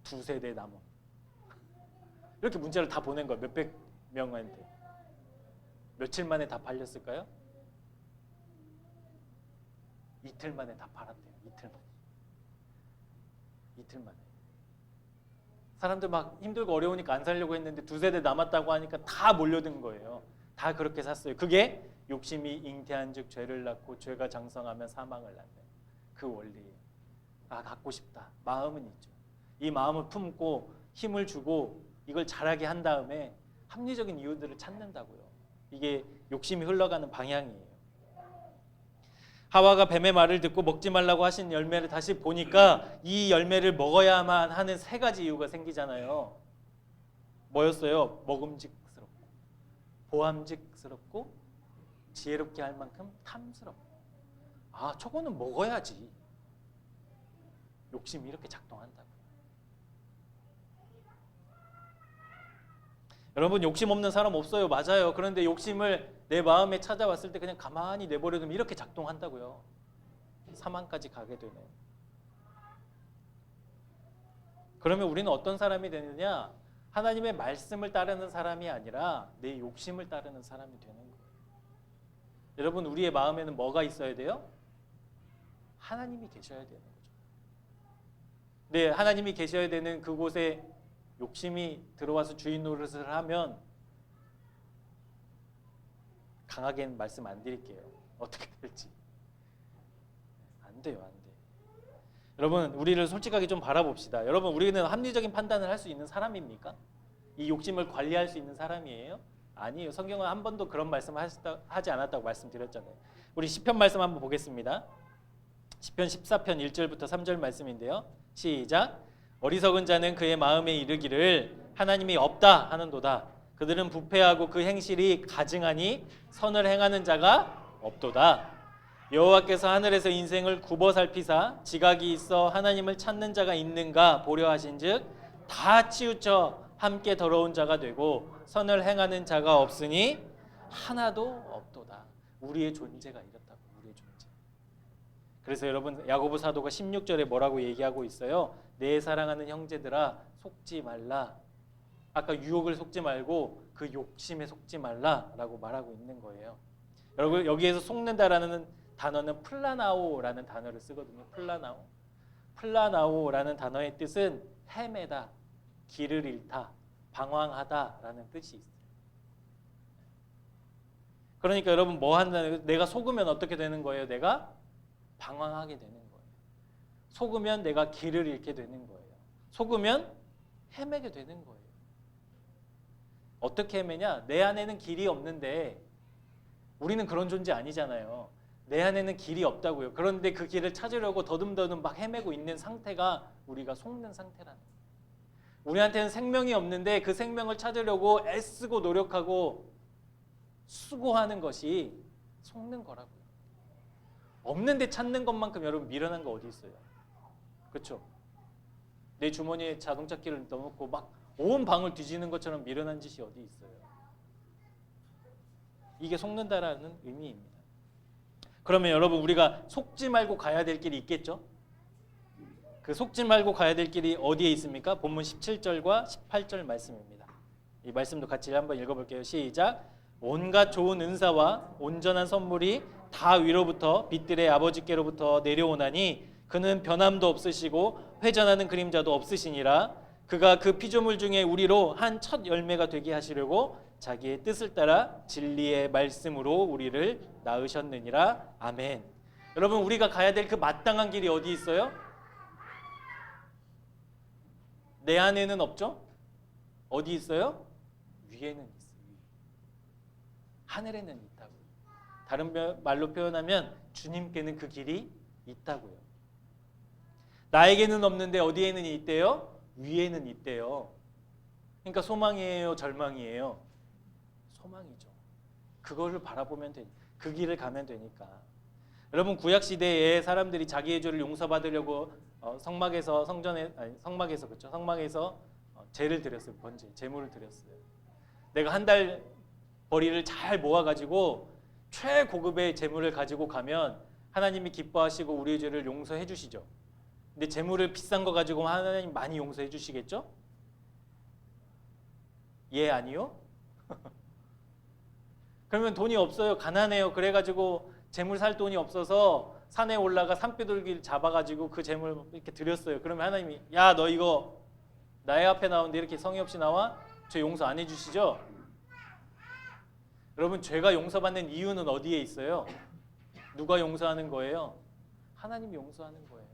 2세대 남음. 이렇게 문자를 다 보낸 거예요. 몇백 명한테. 며칠 만에 다 팔렸을까요? 이틀 만에 다 팔았대요. 이틀 만에. 사람들 막 힘들고 어려우니까 안 살려고 했는데 2세대 남았다고 하니까 다 몰려든 거예요. 다 그렇게 샀어요. 그게 욕심이 잉태한 즉 죄를 낳고 죄가 장성하면 사망을 낳는 그 원리예요. 아, 갖고 싶다. 마음은 있죠. 이 마음을 품고 힘을 주고 이걸 잘하게 한 다음에 합리적인 이유들을 찾는다고요. 이게 욕심이 흘러가는 방향이에요. 하와가 뱀의 말을 듣고 먹지 말라고 하신 열매를 다시 보니까 이 열매를 먹어야만 하는 3가지 이유가 생기잖아요. 뭐였어요? 먹음직스럽고 보암직스럽고 지혜롭게 할 만큼 탐스럽고. 아, 저거는 먹어야지. 욕심이 이렇게 작동한다고요. 여러분 욕심 없는 사람 없어요. 맞아요. 그런데 욕심을 내 마음에 찾아왔을 때 그냥 가만히 내버려두면 이렇게 작동한다고요. 사망까지 가게 되네요. 그러면 우리는 어떤 사람이 되느냐? 하나님의 말씀을 따르는 사람이 아니라 내 욕심을 따르는 사람이 되는 거예요. 여러분 우리의 마음에는 뭐가 있어야 돼요? 하나님이 계셔야 되는 거죠. 네, 하나님이 계셔야 되는 그곳에 욕심이 들어와서 주인 노릇을 하면 강하게는 말씀 안 드릴게요. 어떻게 될지. 안 돼요. 여러분 우리를 솔직하게 좀 바라봅시다. 여러분 우리는 합리적인 판단을 할 수 있는 사람입니까? 이 욕심을 관리할 수 있는 사람이에요? 아니에요. 성경은 한 번도 그런 말씀을 하지 않았다고 말씀드렸잖아요. 우리 시편 말씀 한번 보겠습니다. 시편 14편 1절부터 3절 말씀인데요. 시작. 어리석은 자는 그의 마음에 이르기를 하나님이 없다 하는도다. 그들은 부패하고 그 행실이 가증하니 선을 행하는 자가 없도다. 여호와께서 하늘에서 인생을 굽어 살피사 지각이 있어 하나님을 찾는 자가 있는가 보려 하신즉 다 치우쳐 함께 더러운 자가 되고 선을 행하는 자가 없으니 하나도 없도다. 우리의 존재가 이렇다고. 우리의 존재. 그래서 여러분 야고보 사도가 16절에 뭐라고 얘기하고 있어요? 내 사랑하는 형제들아 속지 말라. 아까 유혹을 속지 말고 그 욕심에 속지 말라라고 말하고 있는 거예요. 여러분 여기에서 속는다라는 단어는 플라나오라는 단어를 쓰거든요. 플라나오라는 단어의 뜻은 헤매다, 길을 잃다, 방황하다라는 뜻이 있어요. 그러니까 여러분 뭐 한다는, 내가 속으면 어떻게 되는 거예요? 내가 방황하게 되는 거예요. 속으면 내가 길을 잃게 되는 거예요. 속으면 헤매게 되는 거예요. 어떻게 헤매냐? 내 안에는 길이 없는데, 우리는 그런 존재 아니잖아요. 내 안에는 길이 없다고요. 그런데 그 길을 찾으려고 더듬더듬 막 헤매고 있는 상태가 우리가 속는 상태라는 거예요. 우리한테는 생명이 없는데 그 생명을 찾으려고 애쓰고 노력하고 수고하는 것이 속는 거라고요. 없는데 찾는 것만큼 여러분 미련한 거 어디 있어요? 그렇죠? 내 주머니에 자동차 키를 넣어놓고 막 온 방을 뒤지는 것처럼 미련한 짓이 어디 있어요? 이게 속는다라는 의미입니다. 그러면 여러분 우리가 속지 말고 가야 될 길이 있겠죠? 그 속지 말고 가야 될 길이 어디에 있습니까? 본문 17절과 18절 말씀입니다. 이 말씀도 같이 한번 읽어볼게요. 시작. 온갖 좋은 은사와 온전한 선물이 다 위로부터 빛들의 아버지께로부터 내려오나니 그는 변함도 없으시고 회전하는 그림자도 없으시니라. 그가 그 피조물 중에 우리로 한 첫 열매가 되게 하시려고 자기의 뜻을 따라 진리의 말씀으로 우리를 낳으셨느니라. 아멘. 여러분 우리가 가야 될 그 마땅한 길이 어디 있어요? 내 안에는 없죠? 어디 있어요? 위에는 있어요. 하늘에는 있다고요. 다른 말로 표현하면 주님께는 그 길이 있다고요. 나에게는 없는데 어디에는 있대요? 위에는 있대요. 그러니까 소망이에요, 절망이에요? 소망이죠. 그거를 바라보면 되니까, 그 길을 가면 되니까. 여러분 구약 시대에 사람들이 자기의 죄를 용서받으려고 성막에서 그렇죠. 성막에서 제를 드렸어요. 번제, 제물을 드렸어요. 내가 한 달 벌이를 잘 모아가지고 최고급의 제물을 가지고 가면 하나님이 기뻐하시고 우리의 죄를 용서해 주시죠. 근데 제물을 비싼 거 가지고 하나님 많이 용서해 주시겠죠? 예, 아니요? 그러면 돈이 없어요. 가난해요. 그래가지고 제물 살 돈이 없어서 산에 올라가 산비둘기를 잡아가지고 그 제물 이렇게 드렸어요. 그러면 하나님이 야, 너 이거 나의 앞에 나오는데 이렇게 성의 없이 나와? 죄 용서 안 해주시죠? 여러분 죄가 용서받는 이유는 어디에 있어요? 누가 용서하는 거예요? 하나님이 용서하는 거예요.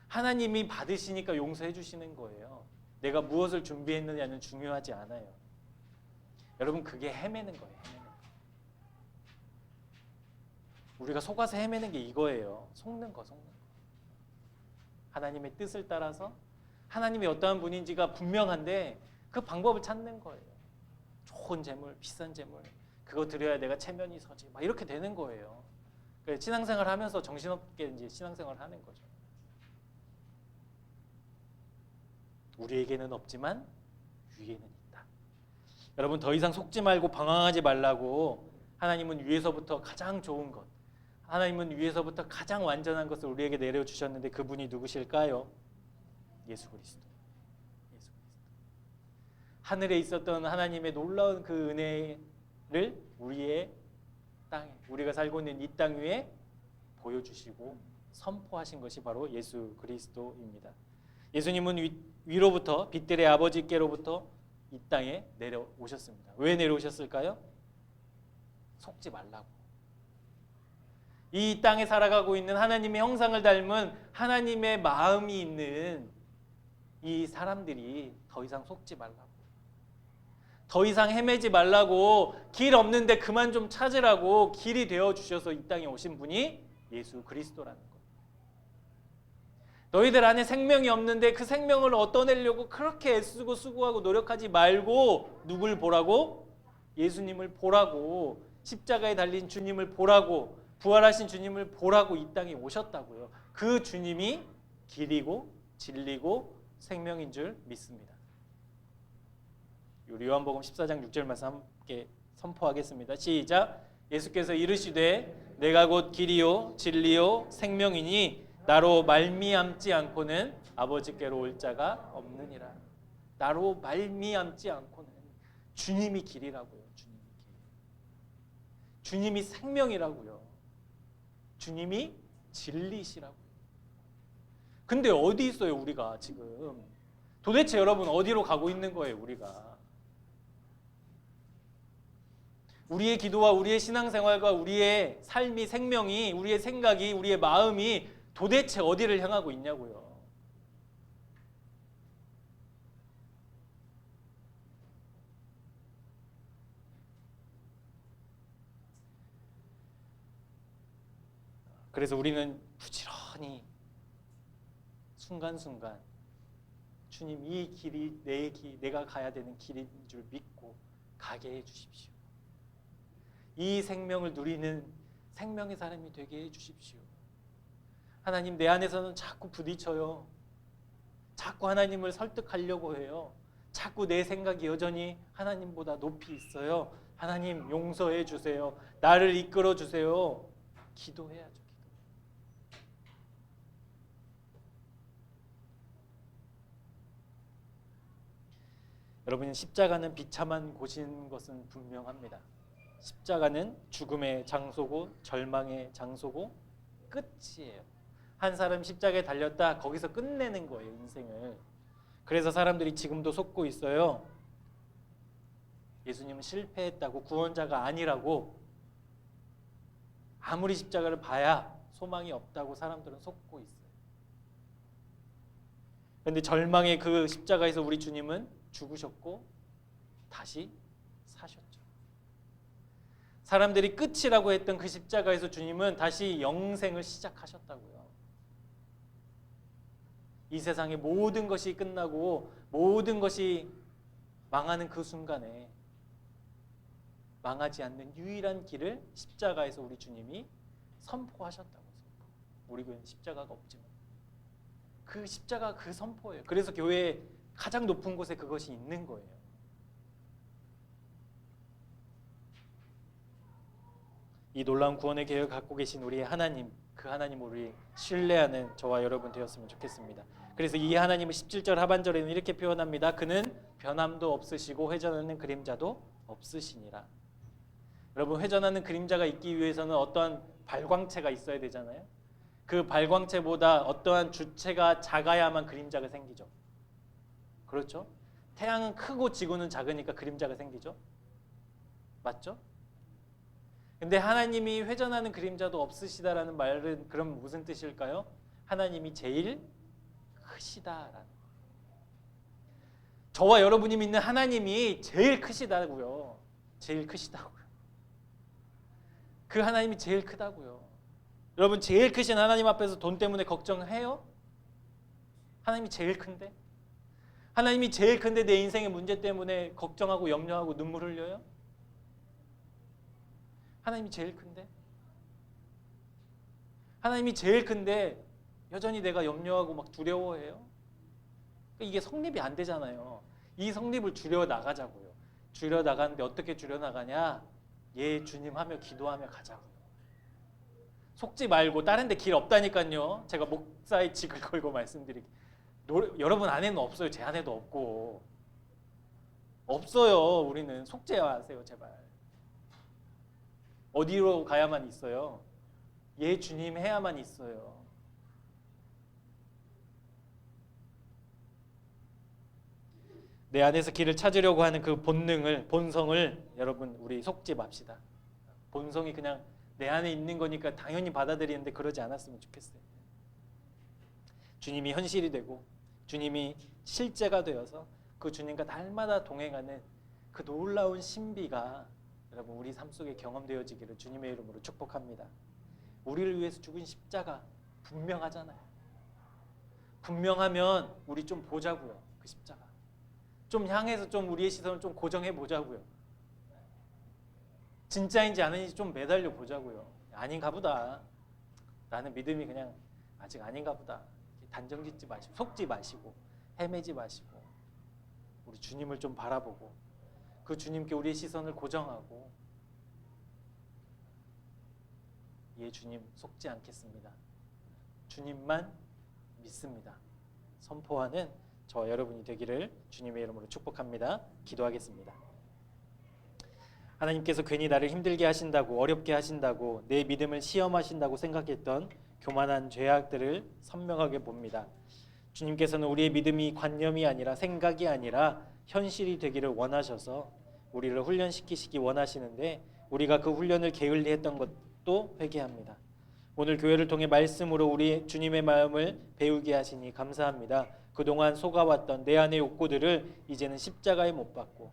하나님이 받으시니까 용서해 주시는 거예요. 내가 무엇을 준비했느냐는 중요하지 않아요. 여러분 그게 헤매는 거예요. 헤매는 거. 우리가 속아서 헤매는 게 이거예요. 속는 거. 하나님의 뜻을 따라서 하나님이 어떠한 분인지가 분명한데 그 방법을 찾는 거예요. 좋은 재물, 비싼 재물, 그거 드려야 내가 체면이 서지, 막 이렇게 되는 거예요. 그래서 신앙생활 하면서 정신없게 이제 신앙생활을 하는 거죠. 우리에게는 없지만 위에는 있다. 여러분 더 이상 속지 말고 방황하지 말라고 하나님은 위에서부터 가장 좋은 것, 하나님은 위에서부터 가장 완전한 것을 우리에게 내려주셨는데 그분이 누구실까요? 예수 그리스도. 예수 그리스도. 하늘에 있었던 하나님의 놀라운 그 은혜를 우리의 땅에, 우리가 살고 있는 이 땅 위에 보여주시고 선포하신 것이 바로 예수 그리스도입니다. 예수님은 위로부터 빛들의 아버지께로부터 이 땅에 내려오셨습니다. 왜 내려오셨을까요? 속지 말라고. 이 땅에 살아가고 있는 하나님의 형상을 닮은 하나님의 마음이 있는 이 사람들이 더 이상 속지 말라고, 더 이상 헤매지 말라고, 길 없는데 그만 좀 찾으라고 길이 되어주셔서 이 땅에 오신 분이 예수 그리스도라는 거예요. 너희들 안에 생명이 없는데 그 생명을 얻어내려고 그렇게 애쓰고 수고하고 노력하지 말고 누굴 보라고? 예수님을 보라고, 십자가에 달린 주님을 보라고, 부활하신 주님을 보라고 이 땅에 오셨다고요. 그 주님이 길이고 진리고 생명인 줄 믿습니다. 요한복음 14장 6절 말씀 함께 선포하겠습니다. 시작. 예수께서 이르시되 내가 곧 길이요 진리요 생명이니 나로 말미암지 않고는 아버지께로 올 자가 없느니라. 나로 말미암지 않고는, 주님이 길이라고요. 주님이 길. 주님이 생명이라고요. 주님이 진리시라고요. 근데 어디 있어요 우리가 지금? 도대체 여러분 어디로 가고 있는 거예요 우리가? 우리의 기도와 우리의 신앙생활과 우리의 삶이, 생명이, 우리의 생각이, 우리의 마음이 도대체 어디를 향하고 있냐고요. 그래서 우리는 부지런히 순간순간 주님 이 길이 내가 가야 되는 길인 줄 믿고 가게 해 주십시오. 이 생명을 누리는 생명의 사람이 되게 해 주십시오. 하나님, 내 안에서는 자꾸 부딪혀요. 자꾸 하나님을 설득하려고 해요. 자꾸 내 생각이 여전히 하나님보다 높이 있어요. 하나님 용서해 주세요. 나를 이끌어 주세요. 기도해야죠. 여러분, 십자가는 비참한 곳인 것은 분명합니다. 십자가는 죽음의 장소고 절망의 장소고 끝이에요. 한 사람 십자가에 달렸다, 거기서 끝내는 거예요, 인생을. 그래서 사람들이 지금도 속고 있어요. 예수님은 실패했다고, 구원자가 아니라고, 아무리 십자가를 봐야 소망이 없다고 사람들은 속고 있어요. 그런데 절망의 그 십자가에서 우리 주님은 죽으셨고 다시 사셨죠. 사람들이 끝이라고 했던 그 십자가에서 주님은 다시 영생을 시작하셨다고요. 이 세상의 모든 것이 끝나고 모든 것이 망하는 그 순간에 망하지 않는 유일한 길을 십자가에서 우리 주님이 선포하셨다고요. 우리 교회는 십자가가 없지만 그 십자가 그 선포예요. 그래서 교회에 가장 높은 곳에 그것이 있는 거예요. 이 놀라운 구원의 계획을 갖고 계신 우리의 하나님, 그 하나님을 우리 신뢰하는 저와 여러분 되었으면 좋겠습니다. 그래서 이 하나님은 17절 하반절에는 이렇게 표현합니다. 그는 변함도 없으시고 회전하는 그림자도 없으시니라. 여러분, 회전하는 그림자가 있기 위해서는 어떠한 발광체가 있어야 되잖아요. 그 발광체보다 어떠한 주체가 작아야만 그림자가 생기죠. 그렇죠? 태양은 크고 지구는 작으니까 그림자가 생기죠. 맞죠? 근데 하나님이 회전하는 그림자도 없으시다라는 말은 그럼 무슨 뜻일까요? 하나님이 제일 크시다라는 거예요. 저와 여러분이 믿는 하나님이 제일 크시다고요. 제일 크시다고요. 그 하나님이 제일 크다고요. 여러분, 제일 크신 하나님 앞에서 돈 때문에 걱정해요? 하나님이 제일 큰데? 하나님이 제일 큰데 내 인생의 문제 때문에 걱정하고 염려하고 눈물 흘려요? 하나님이 제일 큰데? 하나님이 제일 큰데 여전히 내가 염려하고 막 두려워해요? 이게 성립이 안 되잖아요. 이 성립을 줄여 나가자고요. 줄여 나가는데 어떻게 줄여 나가냐? 예, 주님 하며 기도하며 가자고요. 속지 말고, 다른 데 길 없다니까요. 제가 목사의 직을 걸고 말씀드릴게요. 여러분 안에는 없어요. 제 안에도 없고. 없어요. 우리는 속지 마세요, 제발. 어디로 가야만 있어요? 예, 주님 해야만 있어요. 내 안에서 길을 찾으려고 하는 그 본능을, 본성을 여러분 우리 속지 맙시다. 본성이 그냥 내 안에 있는 거니까 당연히 받아들이는데 그러지 않았으면 좋겠어요. 주님이 현실이 되고 주님이 실제가 되어서 그 주님과 날마다 동행하는 그 놀라운 신비가 여러분 우리 삶 속에 경험되어지기를 주님의 이름으로 축복합니다. 우리를 위해서 죽은 십자가 분명하잖아요. 분명하면 우리 좀 보자고요. 그 십자가 좀 향해서 좀 우리의 시선을 좀 고정해 보자고요. 진짜인지 아닌지 좀 매달려 보자고요. 아닌가 보다. 나는 믿음이 그냥 아직 아닌가 보다. 단정짓지 마시고, 속지 마시고, 헤매지 마시고, 우리 주님을 좀 바라보고 그 주님께 우리의 시선을 고정하고, 예, 주님 속지 않겠습니다. 주님만 믿습니다. 선포하는 저와 여러분이 되기를 주님의 이름으로 축복합니다. 기도하겠습니다. 하나님께서 괜히 나를 힘들게 하신다고, 어렵게 하신다고, 내 믿음을 시험하신다고 생각했던 교만한 죄악들을 선명하게 봅니다. 주님께서는 우리의 믿음이 관념이 아니라 생각이 아니라 현실이 되기를 원하셔서 우리를 훈련시키시기 원하시는데, 우리가 그 훈련을 게을리했던 것도 회개합니다. 오늘 교회를 통해 말씀으로 우리 주님의 마음을 배우게 하시니 감사합니다. 그동안 속아왔던 내 안의 욕구들을 이제는 십자가에 못 박고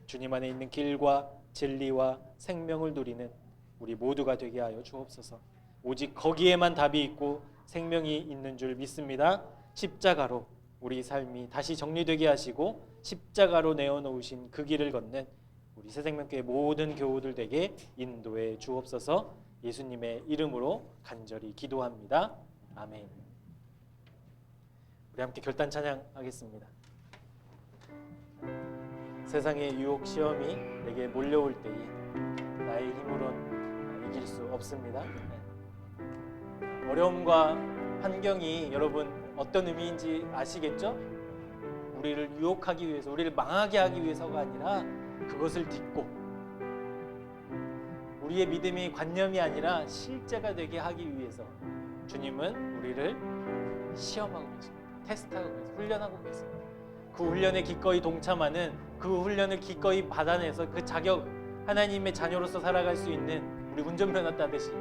주님 안에 있는 길과 진리와 생명을 누리는 우리 모두가 되게 하여 주옵소서. 오직 거기에만 답이 있고 생명이 있는 줄 믿습니다. 십자가로 우리 삶이 다시 정리되게 하시고 십자가로 내어놓으신 그 길을 걷는 우리 새생명교회 모든 교우들 되게 인도해 주옵소서. 예수님의 이름으로 간절히 기도합니다. 아멘. 우리 함께 결단 찬양하겠습니다. 세상의 유혹 시험이 내게 몰려올 때에 나의 힘으로는 이길 수 없습니다. 어려움과 환경이 여러분 어떤 의미인지 아시겠죠? 우리를 유혹하기 위해서, 우리를 망하게 하기 위해서가 아니라 그것을 딛고 우리의 믿음이 관념이 아니라 실제가 되게 하기 위해서 주님은 우리를 시험하고 계십니다. 테스트하고 계십니다. 훈련하고 계십니다. 그 훈련에 기꺼이 동참하는, 그 훈련을 기꺼이 받아내서 그 자격, 하나님의 자녀로서 살아갈 수 있는 우리 운전면허 따듯이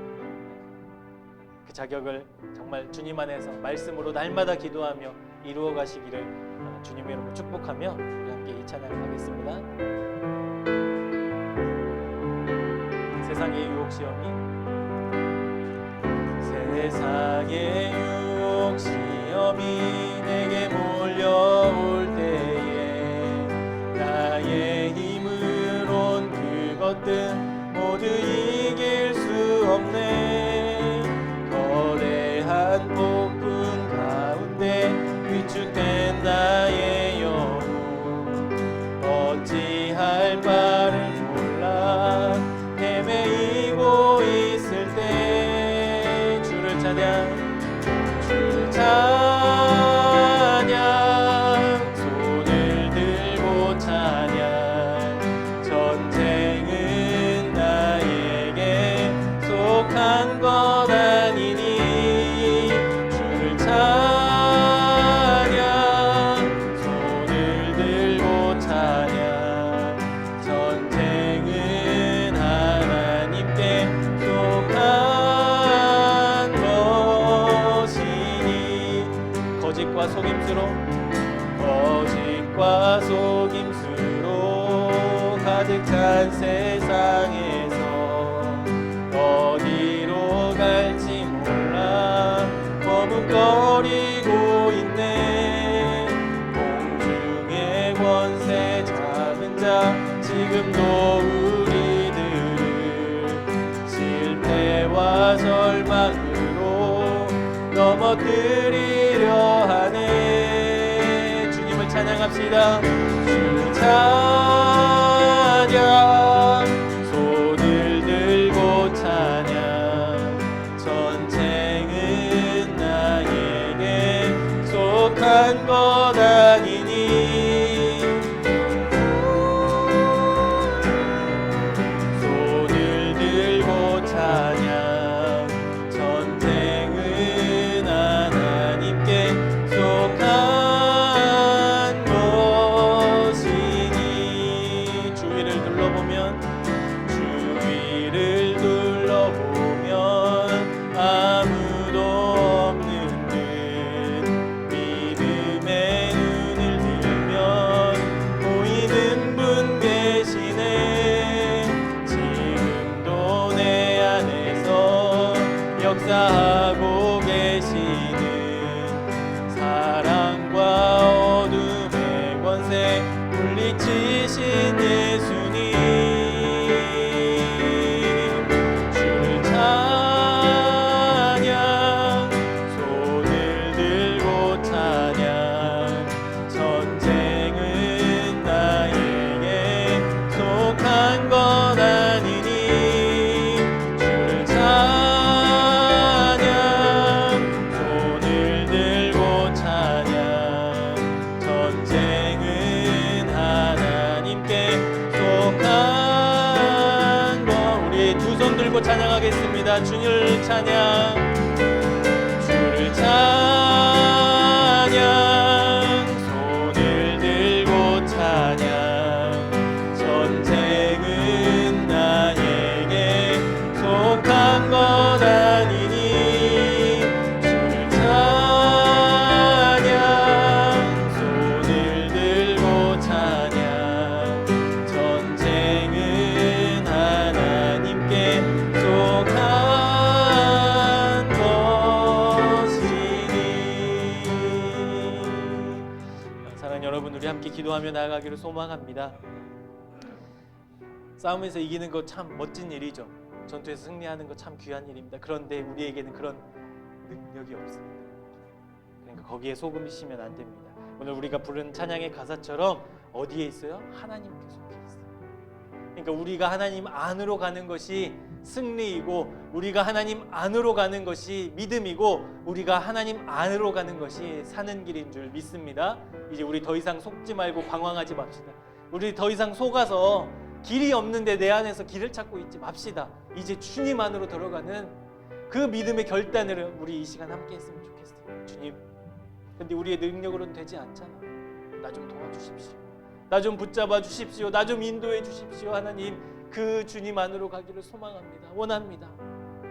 그 자격을 정말 주님 안에서 말씀으로 날마다 기도하며 이루어 가시기를 주님의 이름으로 축복하며 우리 함께 이 찬양을 하겠습니다. 세상의 유혹 시험이, 세상의 유혹 시험이 내게 몰려올 때에 나의 힘으론 그것들 모두 이길 수 없네. 거대한 폭풍 가운데 위축된 나의 영혼 어찌할 바를 몰라 헤매이고 있을 때 주를 찬양, 손을 들고 찬양. 전쟁은 나에게 속한 것 아니니 주를 찬양, 손을 들고 찬양. 전쟁은 하나님께 속한 것이니 거짓과 속임수로 가득 찬 세상에서 어디로 갈지 몰라 머뭇거리고 있네. 공중의 권세 잡은 자 지금도 우리들을 실패와 절망으로 넘어뜨리려 하네. 주님을 찬양합시다. 주 찬양, 손을 들고 찬양. 전쟁은 나에게 속한 것 아니니 손을 들고 찬양. 전쟁은 하나님께 속한 것이니 주위를 둘러보면 아무도 없는 듯 믿음의 눈을 들면 보이는 분 계시네. 지금도 내 안에서 역사하고 계시는 사랑과 어둠의 권세 물리치신 예수님. 주를 찬양, 손을 들고 찬양. 전쟁은 나에게 속한 것 아니니 주를 찬양, 손을 들고 찬양. 전쟁은 하나님께 찬양하겠습니다. 주를 찬양, 주를 찬양, 손을 들고 찬양. 전쟁은 나에게 속한 것 아니니 주를 찬양, 손을 들고 찬양. 전쟁은 하나님께 속한 것이니. 사랑하는 여러분, 우리 함께 기도하며 나아가기를 소망합니다. 싸움에서 이기는 거 참 멋진 일이죠. 전투에서 승리하는 거 참 귀한 일입니다. 그런데 우리에게는 그런 능력이 없습니다. 그러니까 거기에 속으시면 안 됩니다. 오늘 우리가 부른 찬양의 가사처럼 어디에 있어요? 하나님께 속해 있어요. 그러니까 우리가 하나님 안으로 가는 것이 승리이고, 우리가 하나님 안으로 가는 것이 믿음이고, 우리가 하나님 안으로 가는 것이 사는 길인 줄 믿습니다. 이제 우리 더 이상 속지 말고 방황하지 맙시다. 우리 더 이상 속아서 길이 없는데 내 안에서 길을 찾고 있지 맙시다. 이제 주님 안으로 들어가는 그 믿음의 결단을 우리 이 시간 함께 했으면 좋겠어요. 주님, 근데 우리의 능력으로는 되지 않잖아. 나 좀 도와주십시오. 나 좀 붙잡아 주십시오. 나 좀 인도해 주십시오. 하나님, 그 주님 안으로 가기를 소망합니다. 원합니다.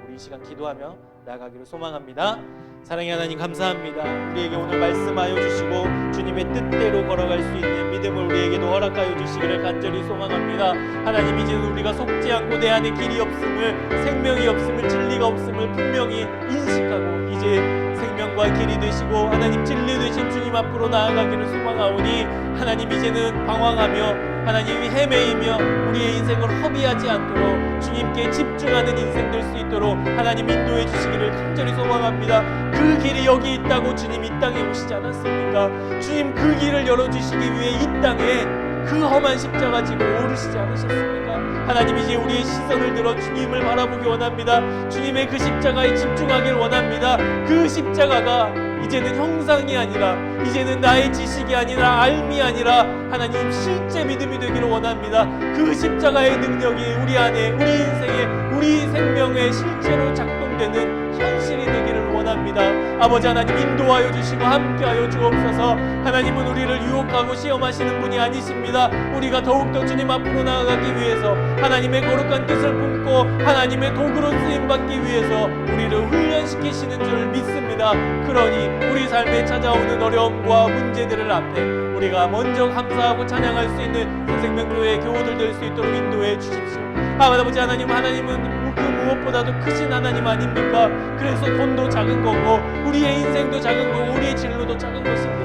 우리 이 시간 기도하며 나아가기를 소망합니다. 사랑의 하나님, 감사합니다. 우리에게 오늘 말씀하여 주시고 주님의 뜻대로 걸어갈 수 있는 믿음을 우리에게도 허락하여 주시기를 간절히 소망합니다. 하나님, 이제는 우리가 속지 않고 내 안에 길이 없음을, 생명이 없음을, 진리가 없음을 분명히 인식하고 이제 생명과 길이 되시고 하나님 진리 되신 주님 앞으로 나아가기를 소망하오니, 하나님 이제는 방황하며 하나님이 헤매이며 우리의 인생을 허비하지 않도록 주님께 집중하는 인생 될 수 있도록 하나님 인도해 주시기를 간절히 소망합니다. 그 길이 여기 있다고 주님 이 땅에 오시지 않았습니까? 주님 그 길을 열어주시기 위해 이 땅에 그 험한 십자가 지고 오르시지 않으셨습니까? 하나님, 이제 우리의 시선을 들어 주님을 바라보기 원합니다. 주님의 그 십자가에 집중하길 원합니다. 그 십자가가 이제는 형상이 아니라, 이제는 나의 지식이 아니라, 알미 아니라 하나님 실제 믿음이 되기를 원합니다. 그 십자가의 능력이 우리 안에, 우리 인생에, 우리 생명에 실제로 작동되는 현실이 되기를 원합니다. 아버지 하나님, 인도하여 주시고 함께하여 주옵소서. 하나님은 우리를 유혹하고 시험하시는 분이 아니십니다. 우리가 더욱더 주님 앞으로 나아가기 위해서, 하나님의 거룩한 뜻을 품고 하나님의 도구로 쓰임받기 위해서 우리를 훈련시키시는 줄 믿습니다. 그러니 우리 삶에 찾아오는 어려움과 문제들을 앞에 우리가 먼저 감사하고 찬양할 수 있는 새생명교회의 교우들 될 수 있도록 인도해 주십시오. 아버지 하나님, 하나님은 그 무엇보다도 크신 하나님 아닙니까? 그래서 돈도 작은 거고 우리의 인생도 작은 거고 우리의 진로도 작은 것입니다.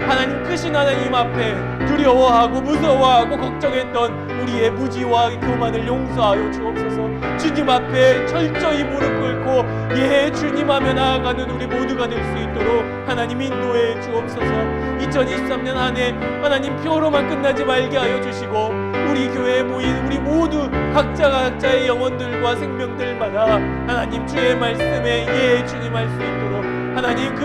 하나님, 크신 하나님 앞에 두려워하고 무서워하고 걱정했던 우리의 무지와 교만을 용서하여 주옵소서. 주님 앞에 철저히 무릎 꿇고 예 주님 하며 나아가는 우리 모두가 될 수 있도록 하나님 인도해 주옵소서. 2023년 한 해 하나님 표로만 끝나지 말게 하여 주시고, 우리 교회에 모인 우리 모두 각자의 영혼들과 생명들마다 하나님 주의 말씀에 예 주님 할 수 있도록 하나님 그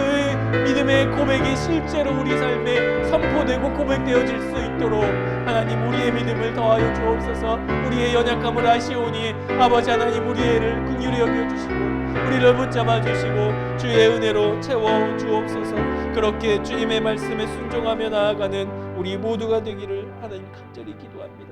믿음의 고백이 실제로 우리 삶에 선포되고 고백되어질 수 있도록 하나님 우리의 믿음을 더하여 주옵소서. 우리의 연약함을 아시오니 아버지 하나님, 우리의 애를 긍휼히 여겨주시고 우리를 붙잡아 주시고 주의 은혜로 채워 주옵소서. 그렇게 주님의 말씀에 순종하며 나아가는 우리 모두가 되기를 하나님 간절히 기도합니다.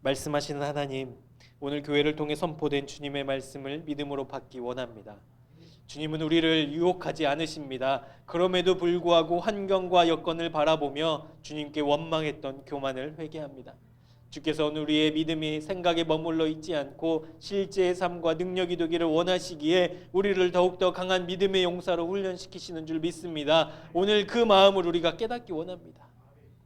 말씀하시는 하나님, 오늘 교회를 통해 선포된 주님의 말씀을 믿음으로 받기 원합니다. 주님은 우리를 유혹하지 않으십니다. 그럼에도 불구하고 환경과 여건을 바라보며 주님께 원망했던 교만을 회개합니다. 주께서 오늘 우리의 믿음이 생각에 머물러 있지 않고 실제의 삶과 능력이 되기를 원하시기에 우리를 더욱더 강한 믿음의 용사로 훈련시키시는 줄 믿습니다. 오늘 그 마음을 우리가 깨닫기 원합니다.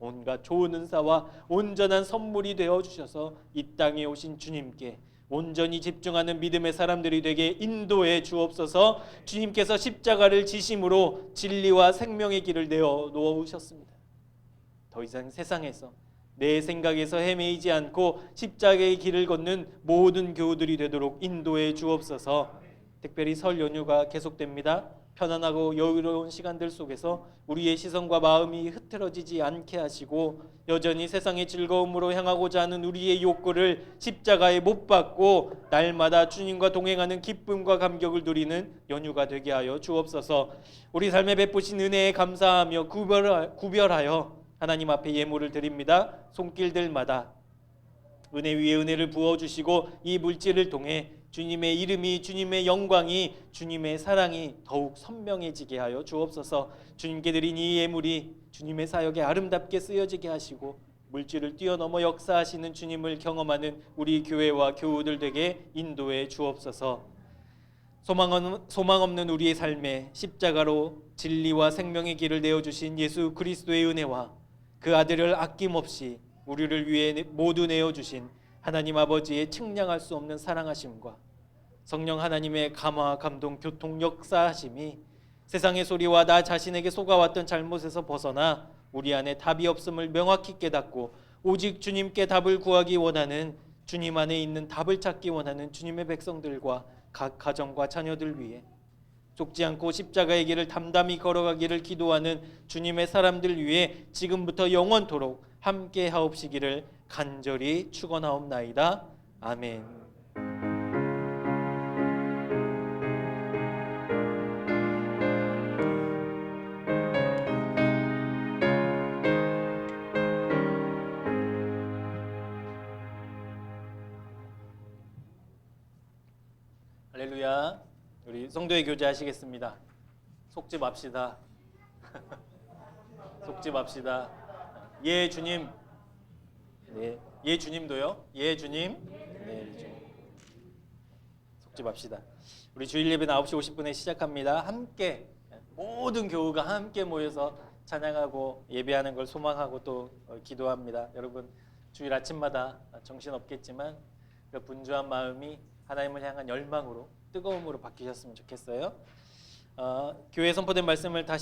온갖 좋은 은사와 온전한 선물이 되어주셔서 이 땅에 오신 주님께 온전히 집중하는 믿음의 사람들이 되게 인도해 주옵소서. 주님께서 십자가를 지심으로 진리와 생명의 길을 내어 놓으셨습니다. 더 이상 세상에서 내 생각에서 헤매이지 않고 십자가의 길을 걷는 모든 교우들이 되도록 인도해 주옵소서. 특별히 설 연휴가 계속됩니다. 편안하고 여유로운 시간들 속에서 우리의 시선과 마음이 흐트러지지 않게 하시고 여전히 세상의 즐거움으로 향하고자 하는 우리의 욕구를 십자가에 못 박고 날마다 주님과 동행하는 기쁨과 감격을 누리는 연휴가 되게 하여 주옵소서. 우리 삶에 베푸신 은혜에 감사하며 구별하여 하나님 앞에 예물을 드립니다. 손길들마다 은혜 위에 은혜를 부어주시고 이 물질을 통해 주님의 이름이, 주님의 영광이, 주님의 사랑이 더욱 선명해지게 하여 주옵소서. 주님께 드린 이 예물이 주님의 사역에 아름답게 쓰여지게 하시고 물질을 뛰어넘어 역사하시는 주님을 경험하는 우리 교회와 교우들 되게 인도해 주옵소서. 소망 없는 우리의 삶에 십자가로 진리와 생명의 길을 내어주신 예수 그리스도의 은혜와 그 아들을 아낌없이 우리를 위해 모두 내어주신 하나님 아버지의 측량할 수 없는 사랑하심과 성령 하나님의 감화, 감동, 교통, 역사하심이 세상의 소리와 나 자신에게 속아왔던 잘못에서 벗어나 우리 안에 답이 없음을 명확히 깨닫고 오직 주님께 답을 구하기 원하는, 주님 안에 있는 답을 찾기 원하는 주님의 백성들과 각 가정과 자녀들 위해 속지 않고 십자가의 길을 담담히 걸어가기를 기도하는 주님의 사람들 위해 지금부터 영원토록 함께 하옵시기를 간절히 축원하옵나이다. 아멘. 할렐루야. 우리 성도의 교제 하시겠습니다. 속지 맙시다. 속지 맙시다. 예 주님. 네. 예 주님도요. 예 주님. 네 주님. 속지 맙시다. 우리 주일 예배는 9시 50분에 시작합니다. 함께 모든 교우가 함께 모여서 찬양하고 예배하는 걸 소망하고 또 기도합니다. 여러분 주일 아침마다 정신없겠지만 그 분주한 마음이 하나님을 향한 열망으로, 뜨거움으로 바뀌셨으면 좋겠어요. 교회에 선포된 말씀을 다시